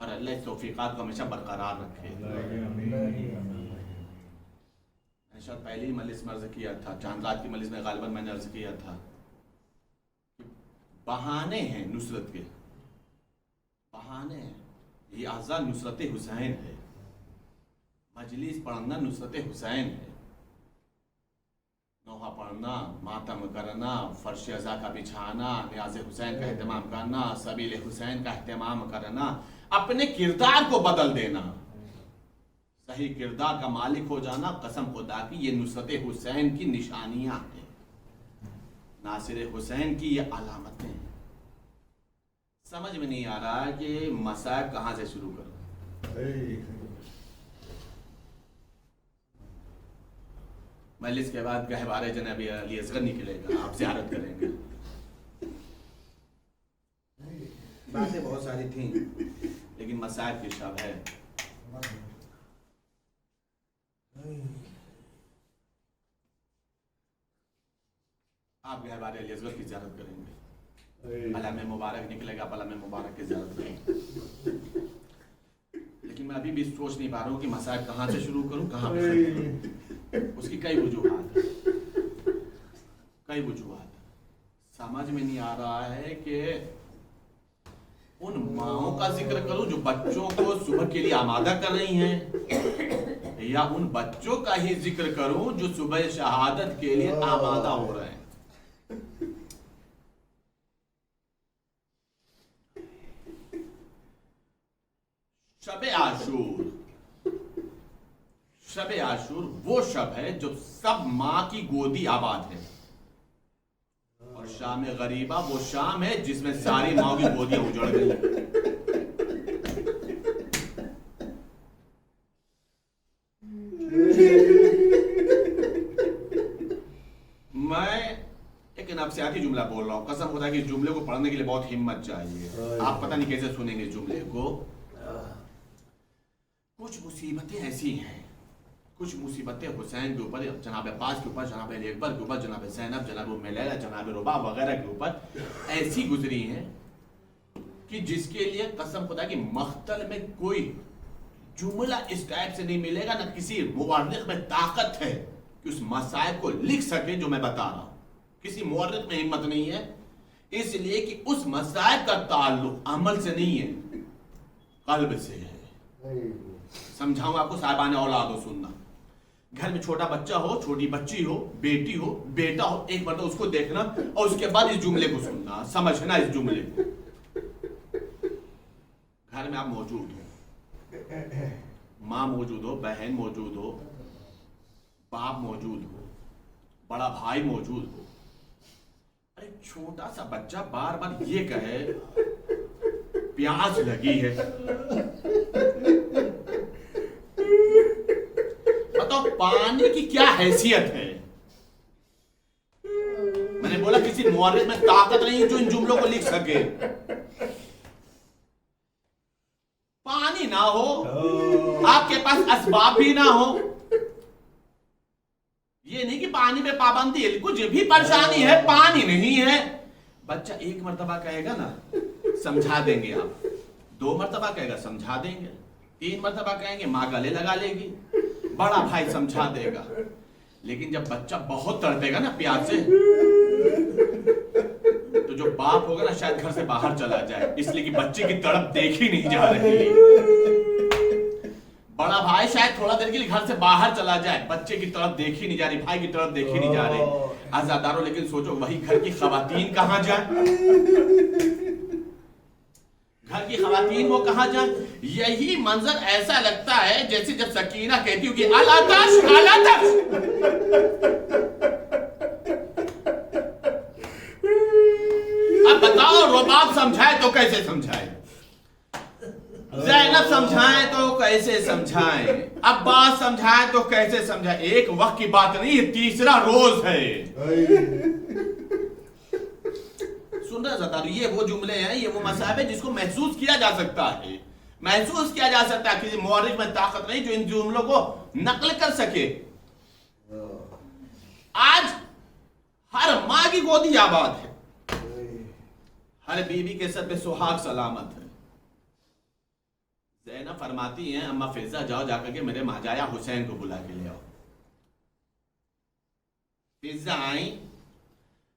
और अल्लाह इस तौफीकात को हमेशा बरकरार रखे। मैंने शायद पहले ही मजलिस में अर्ज किया था, चांद रात की मजलिस में गालिबन मैंने अर्ज किया था कि बहाने हैं नुसरत के, बहाने हैं। ये आज़ा नुसरत हुसैन है, मजलिस पढ़ना नुसरत हुसैन है, नोहा पढ़ना, मातम करना, फर्श अज़ा का बिछाना, न्याज़ हुसैन का एहतमाम करना, सबील हुसैन का एहतमाम करना, अपने किरदार को बदल देना, सही किरदार का मालिक हो जाना। कसम खुदा की ये नुसरत हुसैन की निशानियां हैं, नासिर हुसैन की ये अलामतें हैं। समझ में नहीं आ रहा कि मसाइब कहाँ से शुरू करूं। मजलिस के बाद गहवारे जनाब अली असगर निकलेगा, आप ज़ियारत करेंगे। बातें बहुत सारी थी लेकिन मसाइब की शब है। आप गहवारे अली असगर की ज़ियारत करेंगे, पलम मुबारक निकलेगा, पलम मुबारक की ज़ियारत करेंगे। लेकिन मैं अभी भी सोच नहीं पा रहा हूँ कि मसाइब कहाँ से शुरू करूँ, कहाँ पे खत्म करूँ। उसकी कई वजूहात हैं, कई वजूहात। समझ में नहीं आ रहा है कि उन माओं का जिक्र करूं जो बच्चों को सुबह के लिए आमादा कर रही हैं, या उन बच्चों का ही जिक्र करूं जो सुबह शहादत के लिए आमादा हो रहे हैं। शब आशूर, शब आशूर वो शब है जो सब माँ की गोदी आबाद है, और शाम गरीबा वो शाम है जिसमें सारी माँ की गोदियां उजड़ गई। मैं एक नफ्सियाती जुमला बोल रहा हूँ, कसम खुदा कि जुमले को पढ़ने के लिए बहुत हिम्मत चाहिए। आप पता नहीं कैसे सुनेंगे जुमले को। कुछ मुसीबतें ऐसी हैं, कुछ मुसीबतें हुसैन के ऊपर, जनाब अब्बास के ऊपर, जनाब अली अकबर के ऊपर, जनाब ज़ैनब, जनाब उम्मे लैला, जनाब रुबा वगैरह के ऊपर ऐसी गुजरी हैं कि जिसके लिए कसम खुदा की मख्तल में कोई जुमला इस टाइप से नहीं मिलेगा, ना किसी मुवर्रिख में ताकत है कि उस मसाइब को लिख सके जो मैं बता रहा हूँ। किसी मुवर्रिख में हिम्मत नहीं है, इसलिए कि उस मसाइब का ताल्लुक अमल से नहीं है, कल्ब से है। समझाऊं आपको, साहिबान औलाद हो सुनना। घर में छोटा बच्चा हो, छोटी बच्ची हो, बेटी हो, बेटा हो, एक बार तो उसको देखना और उसके बाद इस जुमले को सुनना, समझना इस जुमले को। घर में आप मौजूद हो, माँ मौजूद हो, बहन मौजूद हो, बाप मौजूद हो, बड़ा भाई मौजूद हो। अरे छोटा सा बच्चा बार बार ये कहे प्यास लगी है, बताओ पानी की क्या हैसियत है। मैंने बोला किसी मुअर्रिख में ताकत नहीं जो इन जुमलों को लिख सके। पानी ना हो, आपके पास असबाब भी ना हो, ये नहीं कि पानी पे पाबंदी है, कुछ भी परेशानी है, पानी नहीं है। बच्चा एक मर्तबा कहेगा ना, समझा देंगे आप। 2 मर्तबा कहेगा, समझा देंगे। 3 मर्तबा कहेंगे, माँ गले लगा लेगी, बड़ा भाई समझा देगा। लेकिन जब बच्चा बहुत तड़पेगा ना प्यास से, तो जो बाप होगा ना शायद घर से बाहर चला जाए, इसलिए कि बच्चे की तड़प देखी नहीं जा रही। बड़ा भाई शायद थोड़ा देर के लिए घर से बाहर चला जाए, बच्चे की तड़प देखी नहीं जा रही, भाई की तड़प देखी नहीं जा रही। आजादारों, लेकिन सोचो वही घर की खवातीन कहां जाए, घर की खवातीन वो कहां जाए। यही मंजर ऐसा लगता है जैसे जब सकीना कहती हो कि अलाताश अलाताश। अब बताओ, रुबाब समझाए तो कैसे समझाए, ज़ैनब समझाए तो कैसे समझाए, अब्बास समझाए तो कैसे समझाए। एक वक्त की बात नहीं है, तीसरा रोज है। सुन रहे ज़ादार, ये वो जुमले हैं, ये वो मसाइब है जिसको महसूस किया जा सकता है, महसूस किया जा सकता है। किसी मुअर्रिख में ताकत नहीं जो इन जुमलों को नकल कर सके। आज हर माँ की गोदी आबाद है, हर बीवी के सर पे सुहाग सलामत है। ज़ैनब फरमाती हैं, अम्मा फिजा जाओ जाकर के मेरे महाजाया हुसैन को बुला के ले आओ। फिजा आई,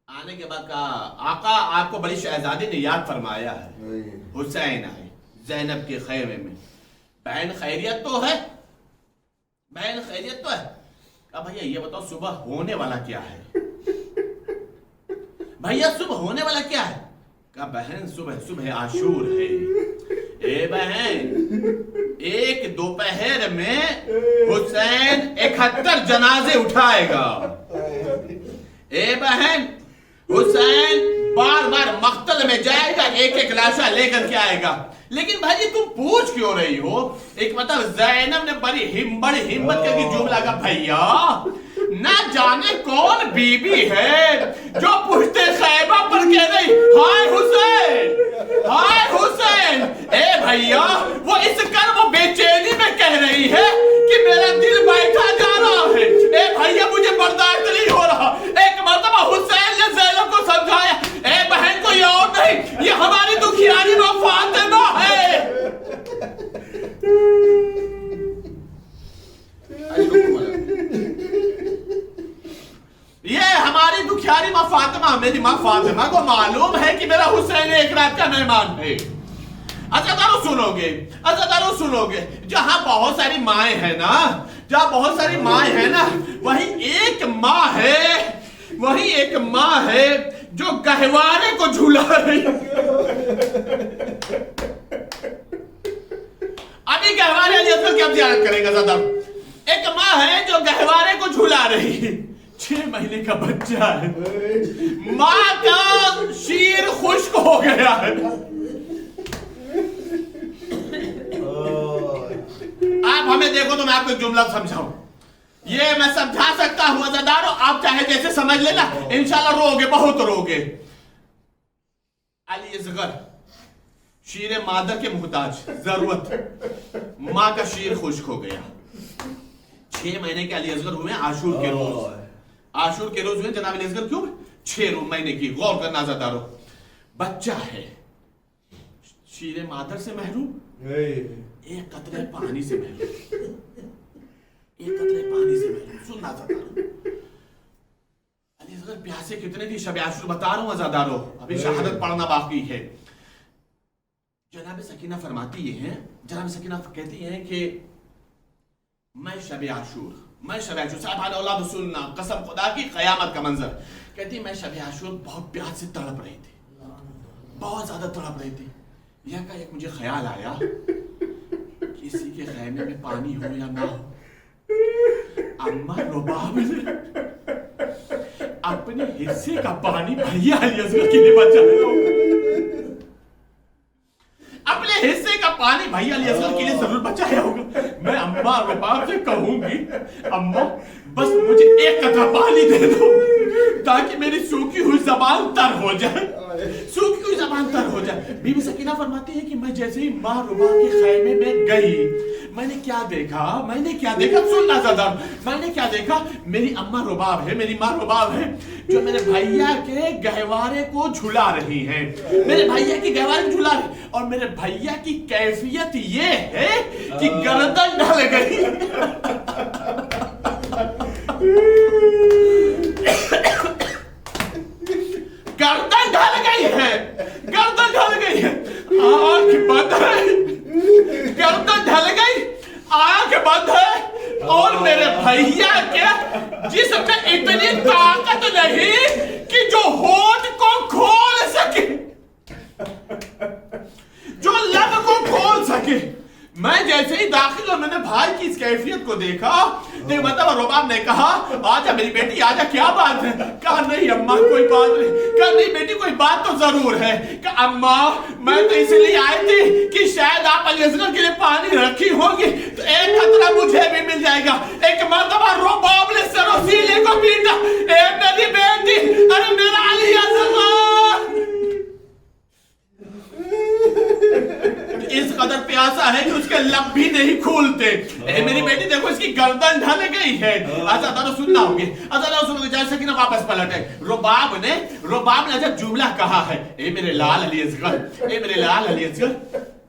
आने के बाद कहा, आका आपको बड़ी शहजादी ने याद फरमाया है। हुसैन आए ज़ैनब के खैमे में, बहन खैरियत तो है, बहन खैरियत तो है। कहा भैया ये बताओ सुबह होने वाला क्या है, भैया सुबह होने वाला क्या है। कहा बहन सुबह सुबह आशूर है। ए बहन, एक दोपहर में हुसैन 71 जनाजे उठाएगा। ए बहन, हुसैन बार बार मख्तल में जाएगा, एक एक लाशा लेकर के आएगा। लेकिन भाई तुम पूछ क्यों रही हो? एक मतलब ज़ैनब ने बड़ी हिम्मत करके जुमला का, भैया ना जाने कौन बीबी है जो पुश्ते खैबा पर कह रही हाय हुसैन, हाय हुसैन। ए भैया वो इस कर्म बेचैनी में कह रही है कि मेरा दिल बैठा जा रहा है। ए भैया मुझे बर्दाश्त नहीं हो रहा। एक मर्तबा हुसैन ने ज़ैनब को समझाया, ए बहन को ये और नहीं, ये हमारी दुखियारी फातिमा है। ये हमारी दुखियारी माँ फातिमा, मेरी माँ फातिमा को मालूम है कि मेरा हुसैन एक रात का मेहमान है। अज़ादारो सुनोगे, अज़ादारो सुनोगे, जहां बहुत सारी माएँ हैं ना, जहां बहुत सारी माएँ हैं ना, वही एक माँ है, वही एक माँ है जो गहवारे को झूला रही। अभी गहवारे अली असगर की आप ज़ियारत करेंगे ज़्यादा। एक माँ है जो गहवारे को झूला रही, 6 महीने का बच्चा है, माँ का शीर खुश्क हो गया है। आप हमें देखो तो मैं आपको एक जुमला समझाऊं, ये मैं समझा सकता हूं अज़ादारो, आप चाहे जैसे समझ लेना, इंशाल्लाह रोगे, बहुत रोगे। अली असगर शीर मादर के मुहताज, जरूरत, माँ का शीर खुश्क हो गया। 6 महीने के अली असगर हुए आशूर के रोज, आशूर के रोज हुए जनाब अली असगर, क्यों 6 महीने की, गौर करना अज़ादारो। बच्चा है, शीर मादर से महरूम, एक कतरे पानी से महरूम, एक कतरे पानी से महरूम। सुनना अज़ादारो, अली असगर प्यासे कितने थी, शब आशूर बता रहा हूं अज़ादारो, अभी शहादत पढ़ना बाकी है। जनाब सकीना फरमाती है, जनाब सकीना कहती हैं कि मैं शब आशूर, मैं शब आशूर, साहब औलाद सुनना, कसम खुदा की क़यामत का मंजर, कहती मैं शब आशूर बहुत प्यास से तड़प रही थी, बहुत ज्यादा तड़प रही थी। यह का एक मुझे ख्याल आया, किसी के खैमे में पानी हो या ना हो, अम्मा रुबाब ने अपने हिस्से का पानी भैया अली असगर के लिए बचाया, अपने हिस्से का पानी भैया अली असगर के लिए जरूर बचाया होगा। मैं अम्मा रुबाब से कहूंगी, अम्मा बस मुझे एक कतरा पानी दे दो ताकि मेरी सूखी हुई जबान तर हो जाए, सूखी हुई जबान तर हो जाए। बीबी सकीना फरमाती है कि मैं जैसे ही माँ रुबाब के खैमे में गई, मैंने क्या देखा, मैंने क्या देखा, सुनना ज़्यादा, मैंने क्या देखा, मेरी अम्मा रुबाब है, मेरी माँ रुबाब है, जो मेरे भैया के गहवारे को झुला रही है, मेरे भैया की गहवारे को झुला रही, और मेरे भैया की कैफियत ये है कि गर्दन ढल गई। गर्दन ढल गई है, गर्दन ढल गई है, आंख बंद है, गर्दन ढल गई, आंख बंद है, और मेरे भैया के जिसमें इतनी ताकत नहीं कि जो होठ को खोल सके, जो लब को खोल सके। मैं जैसे ही दाखिल और मैंने भाई की इस कैफियत को देखा, तो मतलब रुबाब ने कहा आजा मेरी बेटी आजा, क्या बात है? कहा नहीं अम्मा कोई बात नहीं। कहा नहीं बेटी कोई बात तो जरूर है। कहा अम्मा मैं तो इसलिए आई थी कि शायद आप अली असगर के लिए पानी रखी होगी तो एक खतरा मुझे भी मिल जाएगा। एक मर्तबा रुबाब ने सरोसीले को पीटा, ए मेरी बेटी, अरे मेरा अली असगर। इस कदर प्यासा है कि उसके लब भी नहीं खुलते। मेरी बेटी देखो इसकी गर्दन ढल गई है। अज़ादारो सुनना होगी, अज़ादारो सुनोगे, जैसे कि ना वापस पलटे। रुबाब ने जब जुमला कहा है, ए मेरे लाल अली असगर, ए मेरे लाल अली असगर,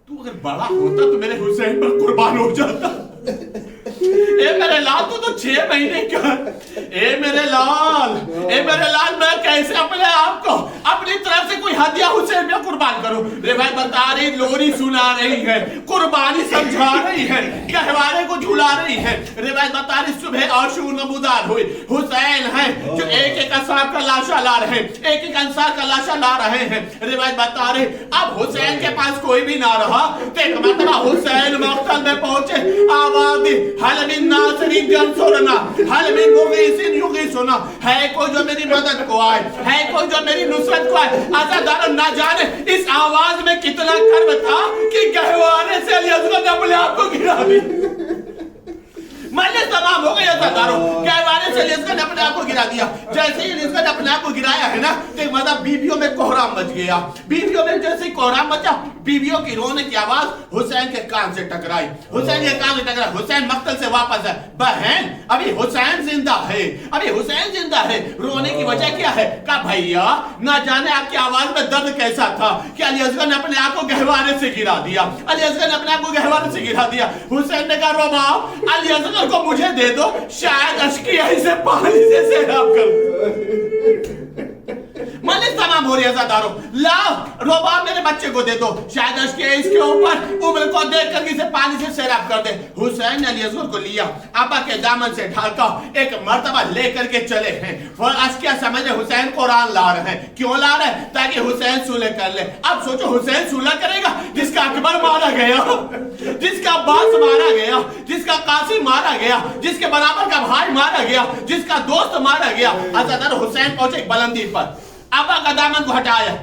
तू अगर बड़ा होता तो मेरे हुसैन पर कुर्बान हो जाता। ए मेरे लाल तू तो 6 महीने का। ए मेरे लाल मैं कैसे अपने आप को अपनी तरफ से कोई हदिया हुसैन में कुर्बान करूं? रिवायत बता रही, लोरी सुना रही है, कुर्बानी समझा रही है, गहवारे को झुला रही है। रिवायत बता रही सुबह आशूर नमूदार हुई, हुसैन है जो एक एक असहाब का लाशा ला रहे हैं, एक एक अंसार का लाशा ला रहे हैं। रिवायत बता रही अब हुसैन के पास कोई भी ना रहा तो एक मरतबा हुसैन मक्तल में पहुंचे, आवाज दी हल मिन नासिरिन यंसुरना हल मिन मुगीसिन युगीसुना, है कोई जो मेरी मदद को आए, है कोई जो मेरी नुसरत खिदमत को आए। आजादारों ना जाने इस आवाज में कितना कर्म था कि गहवारे से अली असगर ने अपने आप को गिरा दी। मजलिस तमाम हो गई आजादारों, गहवारे से अली असगर ने अपने आप को गिरा दिया। जैसे ही अली असगर ने अपने आप को गिराया है ना, तो मतलब बीवियों में कोहराम मच गया। बीवियों में जैसे कोहराम मचा, बीवियों की रोने की आवाज हुसैन के कान से टकराई। हुसैन के कान से टकराई, हुसैन मक्तल से वापस है। बहन अभी हुसैन जिंदा है, अभी हुसैन जिंदा है। रोने की वजह क्या है? कहा भैया ना जाने आपकी आवाज में दर्द कैसा था कि अली असगर ने अपने आप को गहवारे से गिरा दिया। अली असगर ने अपने आप को गहवारे से गिरा दिया। हुसैन ने कहा रोबाब अली असगर को मुझे दे दो, शायद अश्किया से पानी से सैराब कर। मजलिस तमाम हो रही है आजादारों, लाओ रोबाब मेरे बच्चे को दे दो, शायद अश्किया इसके ऊपर उम्र को देख कर इसे पानी से सैराब कर दे। हुसैन ने अली असगर को लिया, आपा के दामन से ढाका, एक मर्तबा लेकर के चले हैं। और अश्किया समझे हुसैन कुरान ला रहे हैं। क्यों ला रहे हैं? ताकि हुसैन सुलह कर ले। अब सोचो हुसैन सुलह करेगा जिसका अकबर मारा गया, जिसका अब्बास मारा गया, जिसका कासिम मारा गया, जिसके बराबर का भाई मारा गया, जिसका दोस्त मारा गया। आजादारों हुसैन पहुंचे एक बुलंदी पर, आपा का दामन को हटाया,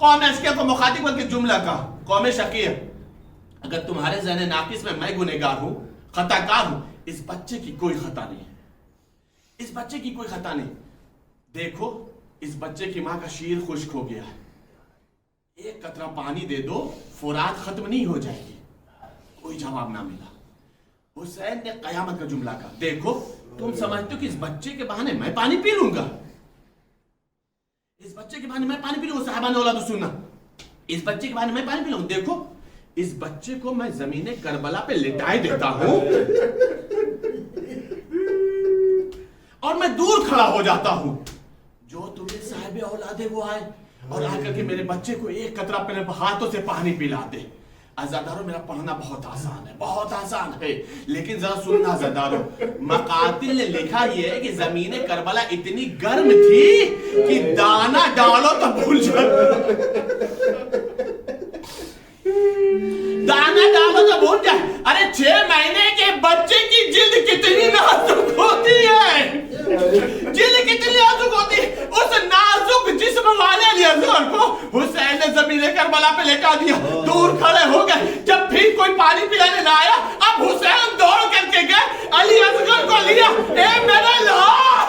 कौम अश्किया को मुखातिब करके जुमला का, कौम शकीया अगर तुम्हारे ज़हन नाकिस में मैं गुनहगार हूं, खताकार हूं, इस बच्चे की कोई खता नहीं है, इस बच्चे की कोई खता नहीं। देखो इस बच्चे की मां का शीर खुश्क हो गया है, एक कतरा पानी दे दो, फुरात खत्म नहीं हो जाएगी। कोई जवाब ना मिला। हुसैन ने कयामत का जुमला कहा, देखो तुम समझते हो कि इस बच्चे के बहाने मैं पानी पी लूंगा, इस बच्चे के बहाने मैं पानी पी लूंगा। साहबा ने औलाद सुनना, इस बच्चे के बहाने मैं पानी पी लूंगा। देखो इस बच्चे को मैं जमीने करबला पे लिटाए देता हूं और मैं दूर खड़ा हो जाता हूं। जो तुम्हें साहिब औलादे वो आए और आकर के मेरे बच्चे को एक कतरा अपने हाथों से पानी पिला दे। आजादारों मेरा पढ़ना बहुत आसान है, बहुत आसान है, लेकिन जरा सुनना आजादारों, मकातिल ने लिखा यह है कि जमीने करबला इतनी गर्म थी कि दाना डालो तो भूल जाए, दाना डालो तो भूल जाए। अरे 6 महीने के बच्चे की जिल्द कितनी नाजुक होती है, जिल्द कितनी नाजुक होती है। उस नाजुक जिस्म वाले अली असगर को हुसैन ने जमीने करबला पे लेटा दिया, दूर खड़े हो गए। जब फिर कोई पानी पिलाने ना आया, अब हुसैन दौड़ करके गए, अली असगर को लिया, ए मेरे लाल,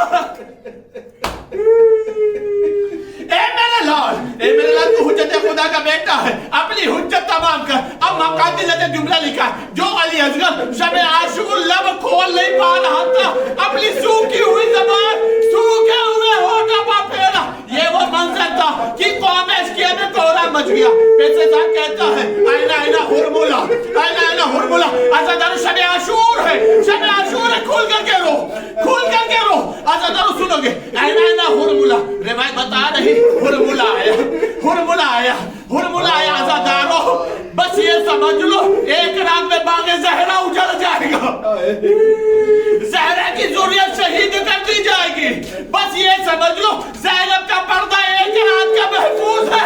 ए मेरे लाल, तू हुज्जत खुदा का बेटा है, अपनी हुज्जत तमाम कर। अब मकातिल ने जुमला लिखा, जो अली असगर शब आशूर लब खोल नहीं पा रहा था, अपनी सूखी हुई ज़बान सूखे हुए होठों पर फेरा। ये वो मंजर था कि कौम अश्किया में कोहरा मच गया। पैसे साहब कहता है आईना आईना हुरमुला, आईना आईना हुरमुला। आजादारों शब आशूर है, शब आशूर है, खुल करके रो, खुल करके रो। आजादारों सुनोगे, आईना आईना हुरमुला, रिवायत बता रही हुरमुला आया, हुरमुला आया, हुरमुला आया। आजादारों बस ये समझ लो एक रात में बागे ज़हरा उजड़ जाएगा, ज़हरा की ज़ुर्रियत शहीद कर दी जाएगी। बस ये समझ लो ज़ैनब का पर्दा एक रात का महफूज है।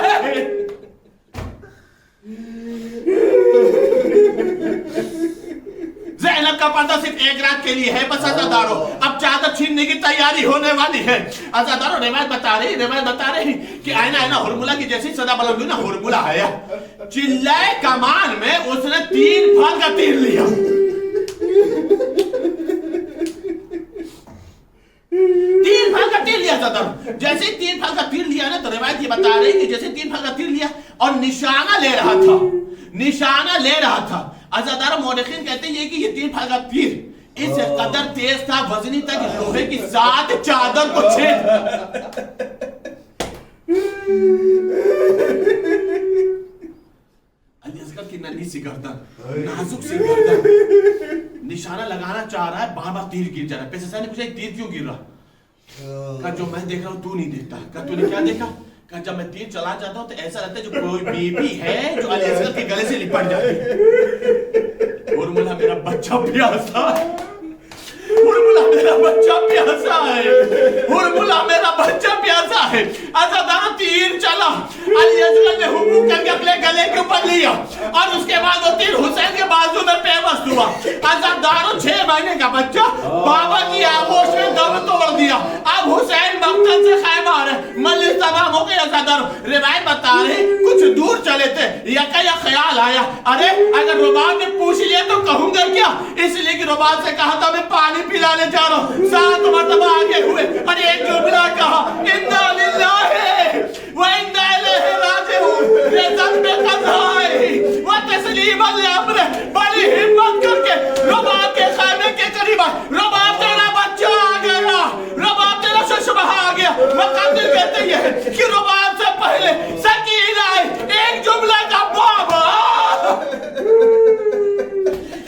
ज़ैनब का पर्दा सिर्फ एक रात के लिए है बस। आजादारों अब चादर छीनने की तैयारी होने वाली है। आजादारों रिवायत बता रही कि आईना आईना हुरमुला की जैसी सदा बुलंद हुई ना, हुरमुला आया, चिल्लाए कमान में उसने 3 फल का तीर लिया, 3 फल का तीर लिया। आजादारों जैसे 3 फल का तीर लिया ना, तो रिवायत ये बता रही कि जैसे 3 फल का तीर लिया और निशाना ले रहा था, निशाना ले रहा था। आजादारों मौलिकीन कहते हैं कि ये 3 फल का तीर इस कदर तेज था, वजनी तक लोहे की 7 चादर को छेद। अली असगर की नन्ही सी गर्दन, नाजुक सी गर्दन, निशाना लगाना चाह रहा है, बार-बार तीर गिर जा रहा है। पैसे ने पूछा तीर क्यों गिर रहा? कहा जो मैं देख रहा हूं तू नहीं देखता। कहा तूने क्या देखा? कहा जब मैं तीर चला जाता हूं तो ऐसा लगता है जो कोई बीबी है जो अली असगर के गले से लिपट जाती है। हुरमुला मेरा बच्चा प्यासा है, हुरमुला मेरा बच्चा प्यासा है, हुरमुला मेरा बच्चा प्यासा है। आजादारों तीर चला, अली असगर ने हुकूम करके अपने गले के ऊपर लिया और उसके बाद वो तीर हुसैन के बाजू में पेवस्त हुआ। आजादारों 6 महीने का बच्चा बाबा की आगोश में दम तोड़ दिया। अब हुसैन मक्तल से खैमार है, मलिक तमाम हो गया सदर। रिवायत बता रही कुछ दूर चले थे, यह ख्याल आया, अरे अगर रुबाब ने पूछ लिया तो कहूंगा क्या, इसलिए कि रुबाब से कहा था मैं पानी पिलाने जा रहा हूँ। 7 मरतबा आगे हुए और एक जुमला कहा, इन्ना लिल्लाहि व इन्ना इलैहि राजिऊन। रिज़्क़ में क़ज़ाई व तस्लीमन लिअम्र। बड़ी हिम्मत करके रुबाब के खाने के करीब आए। रुबाब तेरा बच्चा आ गया, रुबाब तेरा शुशबा आ गया। मुक़द्दिर कहते हैं कि रुबाब से पहले सकीना आए, एक जुमला का बाबा।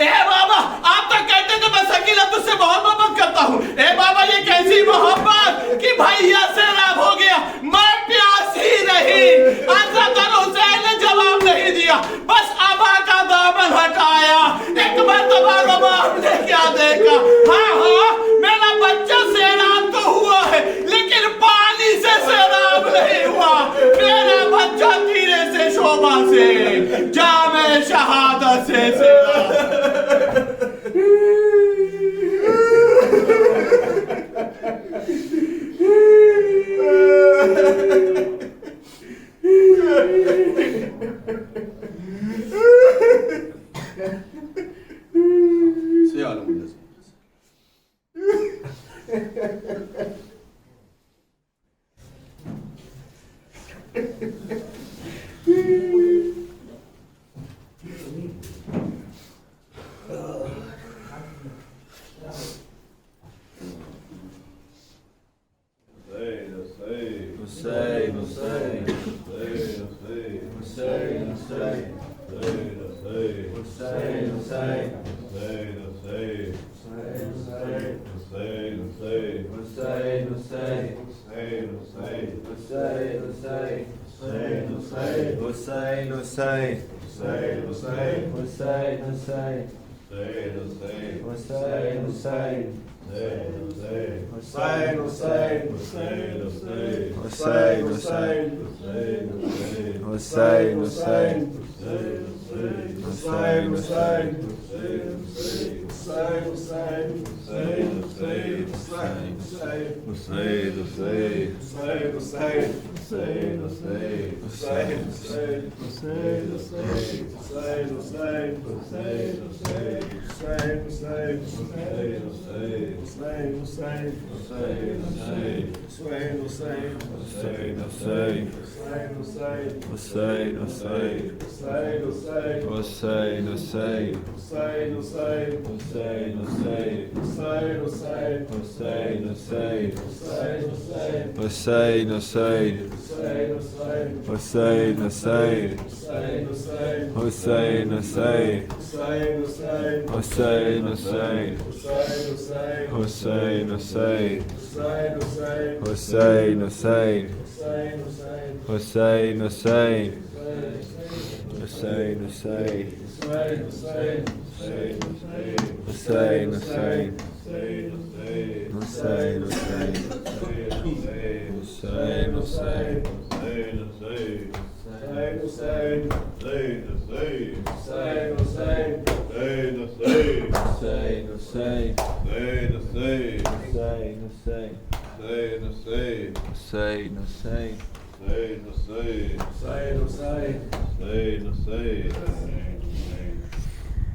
ए बाबा, आप तो कहते थे मैं सकीना तुझसे बहुत मोहब्बत करता हूँ। ए बाबा, ये कैसी मोहब्बत कि भैया सैलाब हो गया, मैं प्यासी नहीं। हज़रत हुसैन ने जवाब नहीं दिया, बस अबा का दामन हटाया। एक मरतबा रुबाब ने क्या देखा, हाँ हाँ मेरा बच्चा सैलाब तो हुआ है लेकिन पानी से सैलाब नहीं हुआ। मेरा बच्चा तीरे से शोभा से जामे शहादत से सैलाब।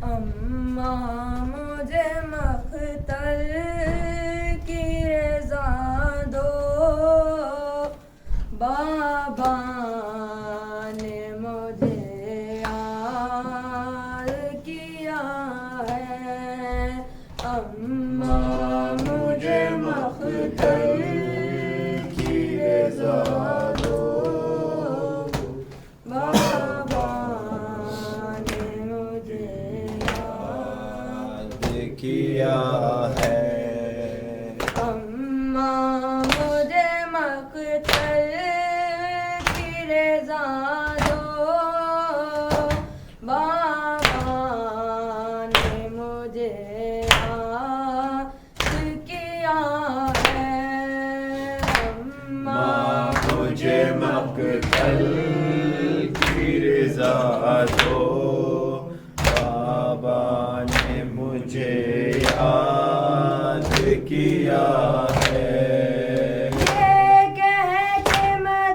अम्मा मुझे मख्तल की रज़ा दो, बाबा ने मुझे याद किया है। अम्मा मुझे मख्तल की रज़ा दो, बाबा ने मुझे याद किया है। अम्मा मुझे मख्तल की रज़ा दो, बाबा ने मुझे याद किया है। अम्मा मुझे मक़तल की रज़ा दो, बाबा ने मुझे याद किया है। ये कह के मैं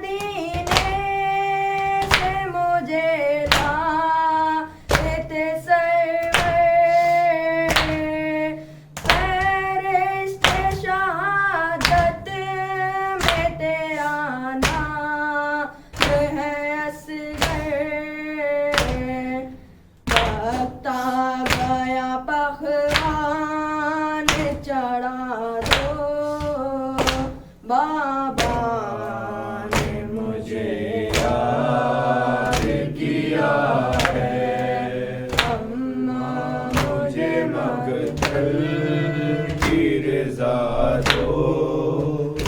बाबा ने मुझे याद किया है, अम्मा मुझे मकतल की रज़ा दो,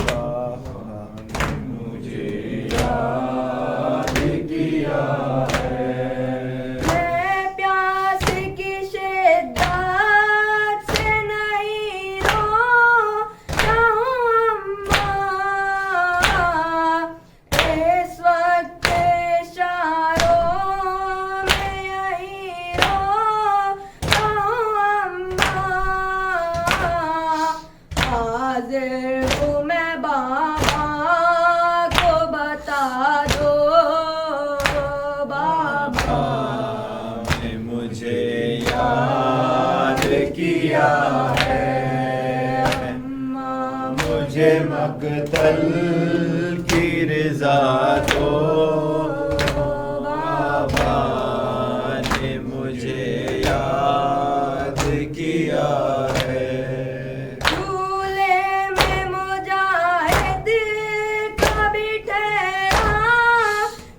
बाबा ने मुझे याद किया है। मैं प्यास की शिद्दत से नहीं रोता हूँ अम्मा, इस वक्त इशारों में यही रोता हूँ अम्मा। हाजिर हूँ मैं बाबा को बता दो, बाबा ने मुझे याद किया है, अम्मा मुझे मकतल की रज़ा दो, बाबा ने मुझे याद किया है। झूले में मुजाहिद कभी ठहरा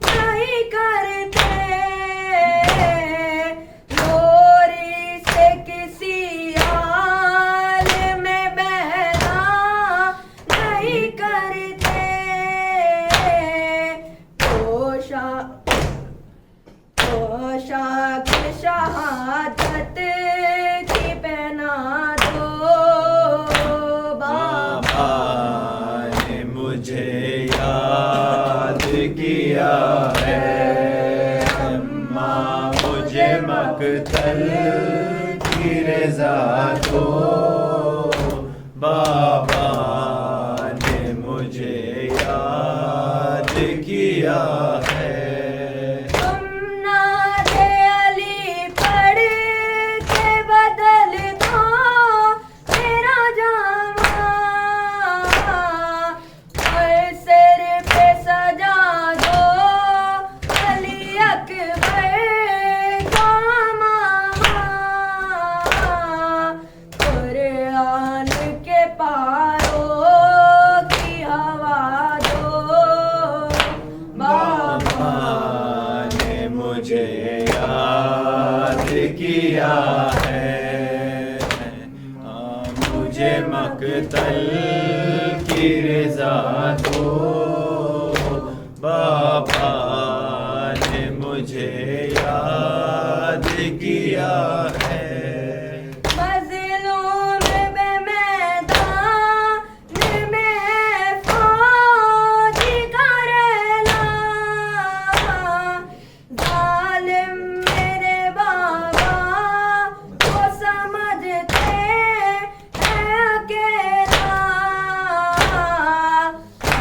नहीं करते, लोरी से किसी हाल में बहना नहीं करते, पोशाक शहादत की पहना दो, बाबा ने मुझे याद किया है, अम्मा मुझे मकतल की रज़ा दो, बाबा ने मुझे याद किया है। नारे अली पढ़ के बदल दो मेरा जामा, और सिर पे सजा दो अली अकबर का मामा, कुरान के पारों की हवा दो, बाबा ने मुझे याद किया है, मुझे मकतल की रज़ा दो, बाबा ने मुझे याद किया है। मज़लूम बेमैदान में फौजी का रहना, ज़ालिम मेरे बाबा को समझते हैं अकेला,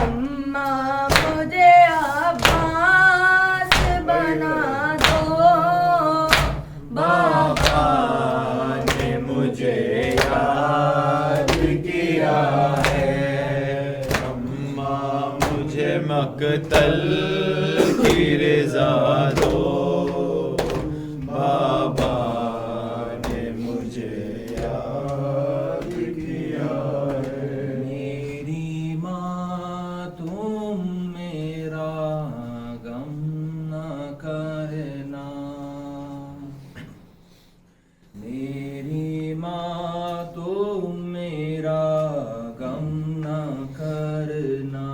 अम्मा मुझे अब्बास बना दो, बाबा ने मुझे याद किया है, अम्मा मुझे मकतल की रज़ा दो, बाबा ने मुझे याद किया है। मेरी माँ तुम मेरा गम न करना, मेरी माँ तुम मेरा गम न करना,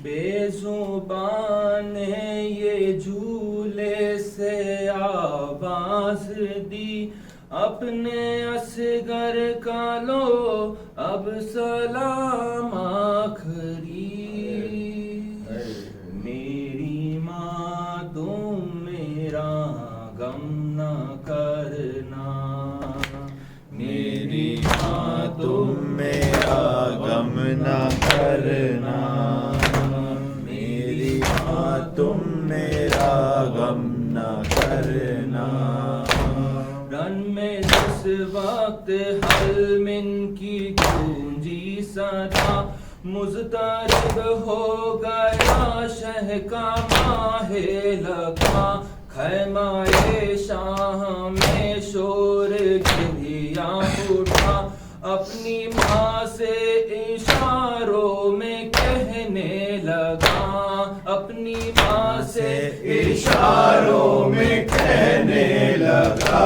बेज़ुबान ने ये झूले से आवाज दी, अपने असगर का लो अब सलाम आखरी, मेरी माँ तुम मेरा गम न करना, मेरी माँ तुम मेरा गम न करना, मेरी माँ तुम मेरा गम न करना। रन में जिस वक्त हलमिन की गूंजी सदा, मुज़तरिब हो गया शह का माहे लगा, खैमाए शाह में शोर गिरिया उठा, अपनी माँ से इशारों में कहने लगा, अपनी माँ से इशारों में कहने लगा,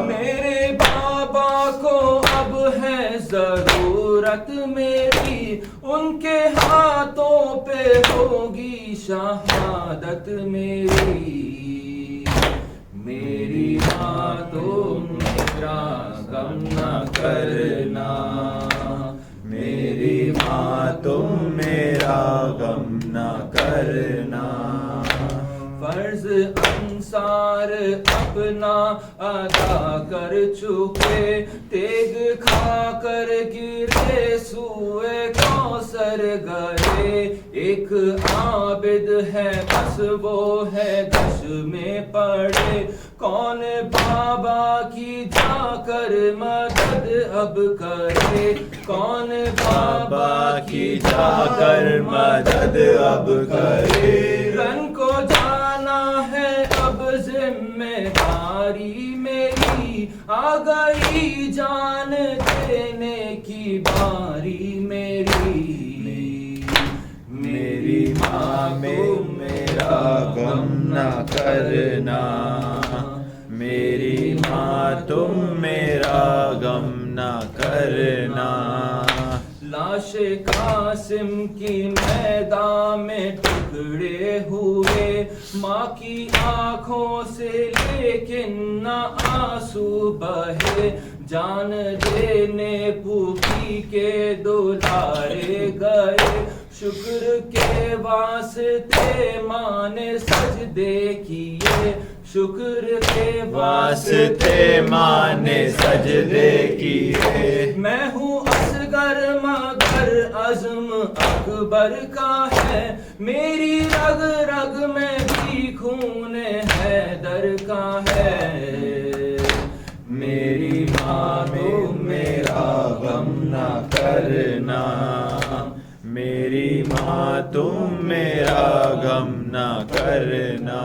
मेरे बाबा को अब है जरूरत मेरी, उनके हाथों पे होगी शहादत मेरी। मेरी माँ तो मेरा गम न करना, मेरी माँ तुम मेरा गम न करना। फर्ज अंसार अपना अदा कर चुके, तेग खाकर गिरे सूए कौसर गए। एक आबिद है बस वो है दश में पड़े, कौन बाबा की जाकर मदद अब करे, कौन बाबा की जाकर मदद अब करे। रन को जाना है अब जिम्मेदारी मेरी, आ गई जान देने की बारी मेरी। मेरी माँ में मेरा गम न करना, मेरी माँ तुम मेरा गम न करना। लाश कासिम की मैदान में टुकड़े हुए, माँ की आंखों से लेकिन न आंसू बहे, जान देने पूपी के दुलारे गए। शुक्र के वास्ते माँ ने सजदे किए, शुक्र के वास्ते माँ ने सजदे किए। मैं हूँ असगर मगर अज़्म अकबर का है, मेरी रग रग में भी खून हैदर का है। मेरी माँ तो मेरा गम न करना, मेरी माँ तुम मेरा गम न करना।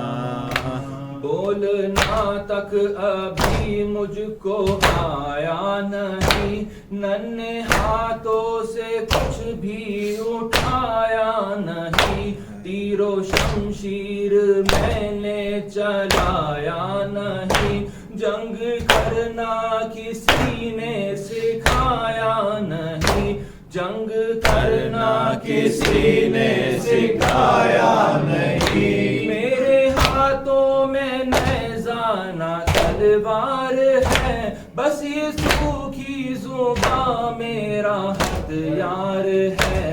बोलना तक अभी मुझको आया नहीं, नन्हे हाथों से कुछ भी उठाया नहीं, तीरो शमशीर मैंने चलाया नहीं, जंग करना किसी ने सिखाया नहीं, जंग करना किसी ने सिखाया नहीं। मेरे हाथों में नैज़ाना तलवार है, बस ये सूखी ज़ुबां मेरा हथियार है।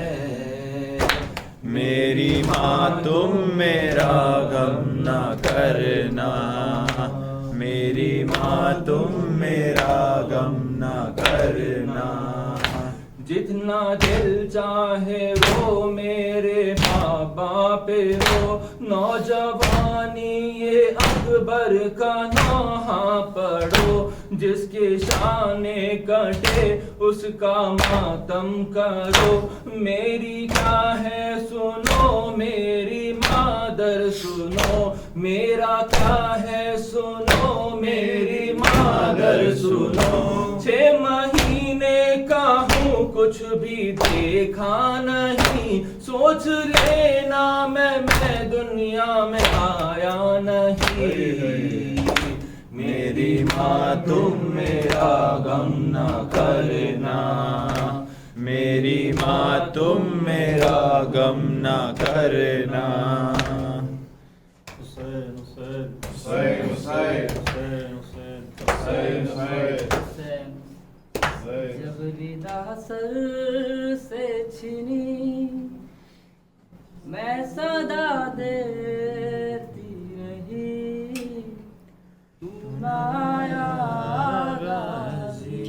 मेरी माँ तुम मेरा गम न करना, मेरी माँ तुम मेरा गम न करना। जितना दिल चाहे वो मेरे बाबा पे रो, नौजवानी ये अकबर का नौहा पढ़ो, जिसके शाने कटे उसका मातम करो। मेरी क्या है सुनो, मेरी मादर सुनो, मेरा क्या है सुनो, मेरी मादर सुनो। 6 महीने का हूँ कुछ भी देखा नहीं, सोच लेना मैं दुनिया में आया नहीं। मेरी माँ तुम मेरा गम न करना, मेरी माँ तुम मेरा गम न करना। हुसैन हुसैन हुसैन हुसैन हुसैन हुसैन हुसैन जब रिदा सर से छिनी मैं सदा देती रही, तू ना आया गाज़ी।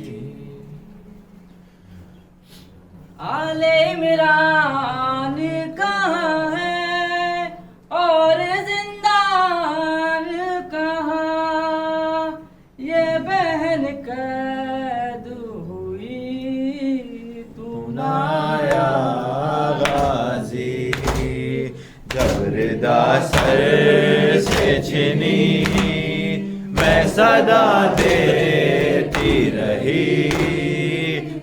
आले इमरान कहाँ है और जिंदान कहाँ, ये बहन कैद हुई तू ना आया गाजी। जब रिदा सर से छिनी मैं सदा देती रही,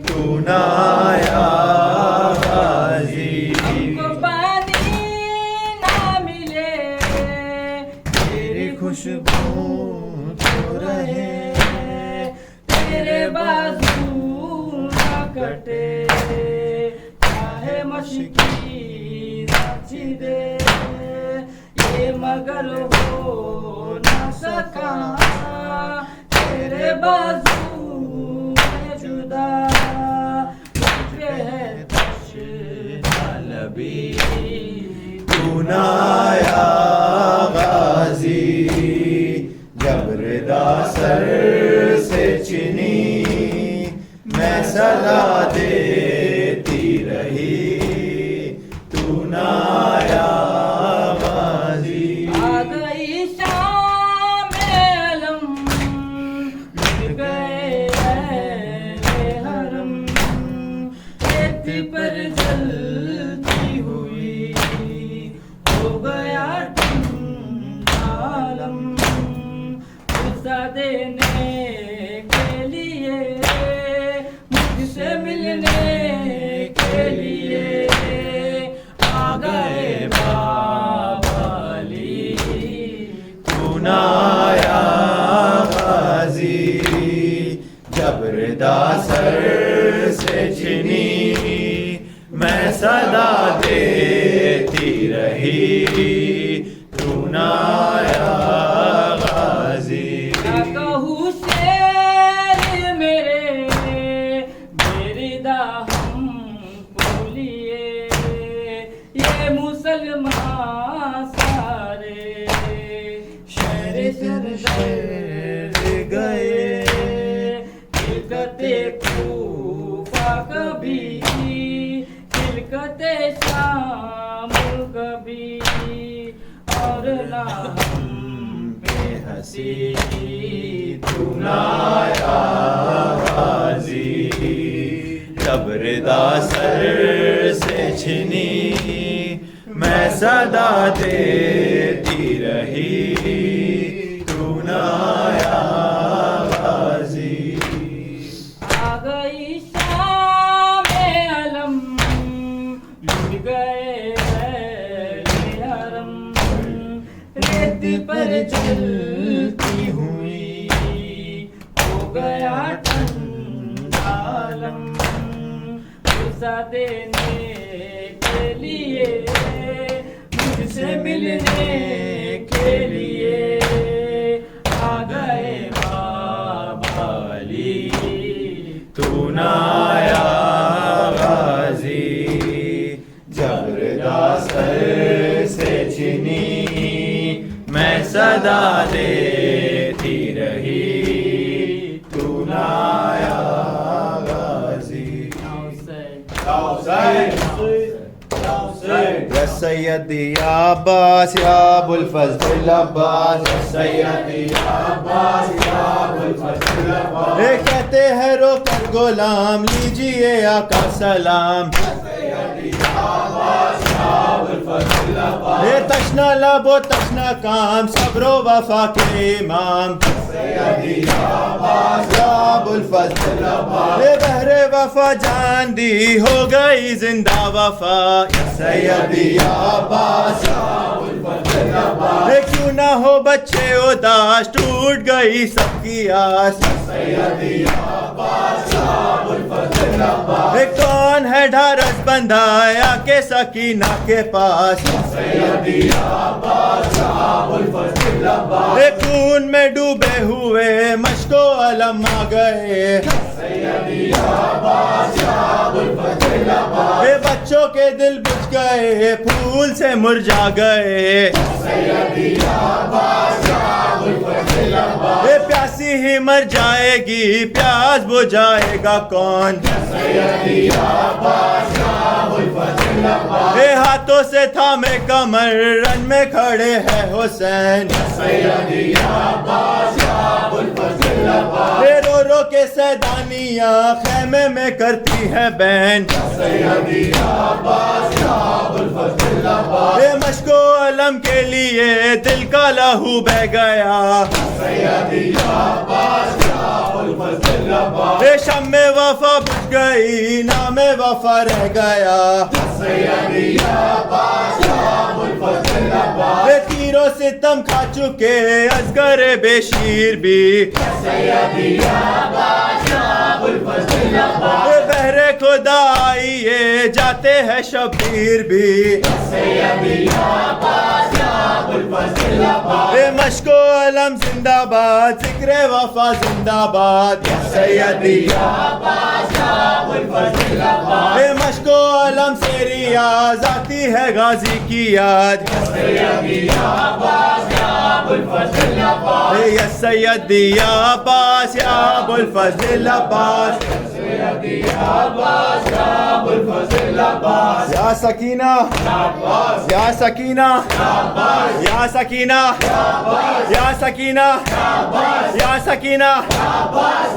तू ना आया गाजी। हमको पानी ना मिले तेरी खुशबू तो रहे, तेरे बाजू ना कटे, चाहे मशकी साची दे, ये मगर हो ना सका तेरे बाजू में जुदा, मुझे है तशनबी तू ना आया गाजी। जब रिदा सर से चिनी मैं सदा देती रही, तू ना आया गाजी। आ गई शाम अलम, मिट गए अहले हरम, खेती पर जलती हुई हो गया आलम, गुस्सा देने के लिए, मुझसे मिलने के लिए आ गए बाबाली। तू ना आया गाजी। जब रिदा सर से छिनी मैं सदा देती रही, तू ना आया गाजी। क्या कहूँ शेर मेरे बेरिदा हमको लिए, ये मुसलमान सारे शहर शहर गए, खिलकते कूफा कभी, खिलकते शाम कभी, और ना हम पे हंसी तू ना आया गाजी। जब रिदा सर से छिनी मैं सदा देती रही, तू ना आया गाजी। आ गई शाम अलम, लुट गए अहले हरम, रेत पर चलती हुई हो गया ठंडा आलम, गुस्सा देने के लिए, मुझसे मिलने के लिए आ गए बाबाली। तू ना आया गाजी। जब रिदा सर से छिनी मैं सदा देती रही, तू ना आया गाजी। या सैयदी या अब्बास या अबुल फजल अब्बास, या सैयदी या अब्बास या अबुल फजल अब्बास। ये कहते हैं रोकर गुलाम लीजिए आका सलाम, ये तशना लबो तशना काम सब्रो वफा के इमाम, ये बहरे वफा जान दी हो गई जिंदा वफा, ये क्यों ना हो बच्चे उदास टूट गई सबकी आस, ये कौन है ढारस बंधाया के सकीना के पास, ये खून में डूबे हुए मशको अलम आ गए, ये बच्चों के दिल बुझ गए फूल से मुरझा गए, ये प्यासी ही मर जाएगी प्यास बुझाएगा कौन, ये हाथों से थामे कमर रन में खड़े हैं हुसैन, ये रो रोके सैदानियाँ खैमे में करती है बैंड मशको अलम के लिए दिल का लहू बह गया शम में वफा बुझ गई नाम वफा रह गया तीरों सितम खा चुके असगर बेशीर भी बहरे खुदा आइए जाते हैं शबीर भी मशको अलम जिंदाबाद जिक्र वफा जिंदाबाद मशको अलम से रियाज आती है गाजी की याद या सैयदी या अब्बास या अबुल फज़ल अब्बास या सकीना या सकीना या सकीना या सकीना या सकीना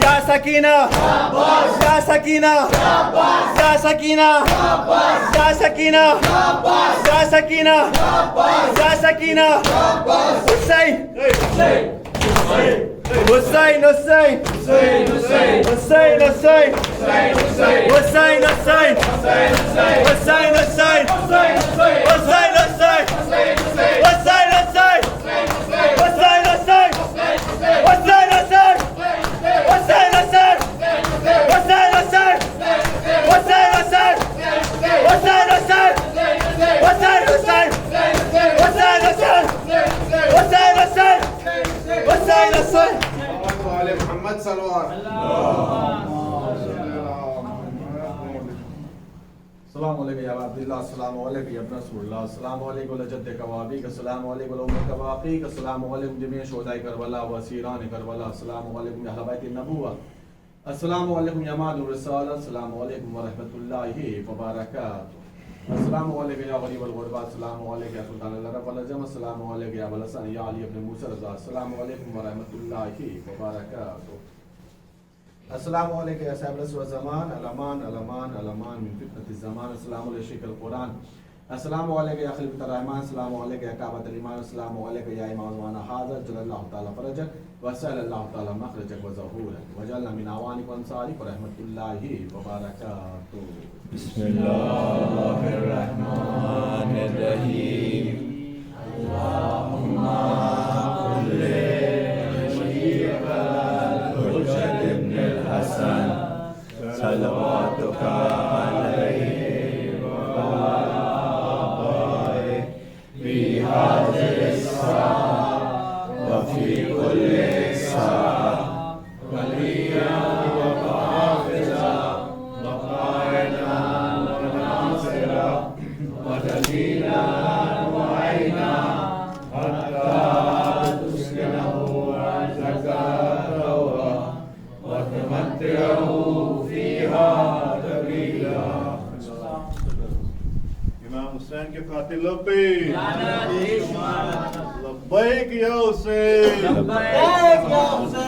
या सकीना या सकीना या सकीना या सकीना या सकीना या Sakina Hussain Hussein, Hussein, Hussein, Hussein, Hussein, Hussein, Hussein, Hussein, Hussein, Hussein, Hussein, Mohammad सल्लल्लाहु अस्सलाम वालेकुम या अब्दुल्लाह, अस्सलाम वालेकुम या रसूलुल्लाह, अस्सलाम वालेकुम लजद्द कवाबी, अस्सलाम वालेकुम उम्मत कवाबी, अस्सलाम वालेकुम जमीअ शुहदाए करबला व सीरान करबला, अस्सलाम वालेकुम या अहल बैत नबुव्वा, अस्सलाम वालेकुम या मादुर रसूल, अस्सलाम वालेकुम व रहमतुल्लाहि व बरकातहू, अस्सलाम वालेकुम या गरीब अल-गुरबा, अस्सलाम वालेकुम या सुल्तान अल-अरब वल अजम, अस्सलाम वालेकुम या अबुल हसन या अली इब्न मूसा रज़ा, अस्सलाम वालेकुम व रहमतुल्लाहि व बरकातहू, अस्सलाम वालेकुम या साहिब रसूल ज़मान अलमान अलमान अलमान मिन फितनति ज़मान, अस्सलाम वालेकुम शेख अल-कुरान, अस्सलाम वालेकुम या खलीफत रहमान, अस्सलाम वालेकुम या काबत अल-ईमान, अस्सलाम वालेकुम या इमाम ज़माना हाज़िर जल्लल्लाहु तआला फरजक व सल्लल्लाहु तआला मखरजक व ज़हूरक व जअलना मिन अवानिक व अंसारिक व रहमतुल्लाहि व बरकातहू। बिस्मिल्लाहिर्रहमानिर्रहीम। अल्लाहुम्मा सलवातुका अलैहि व अला आबाए फी हाज़िहि स्साअ व फी कुल्लि साअ वलिय्यन व हाफ़िज़ा व क़ाइदन व नासिरा व दलीलन व ऐना हत्ता तुस्किनहु ज़कातहु व तुमत्तिअहु इमाम हुसैन के कातिल लब्बैक या हुसैन, लब्बैक या हुसैन।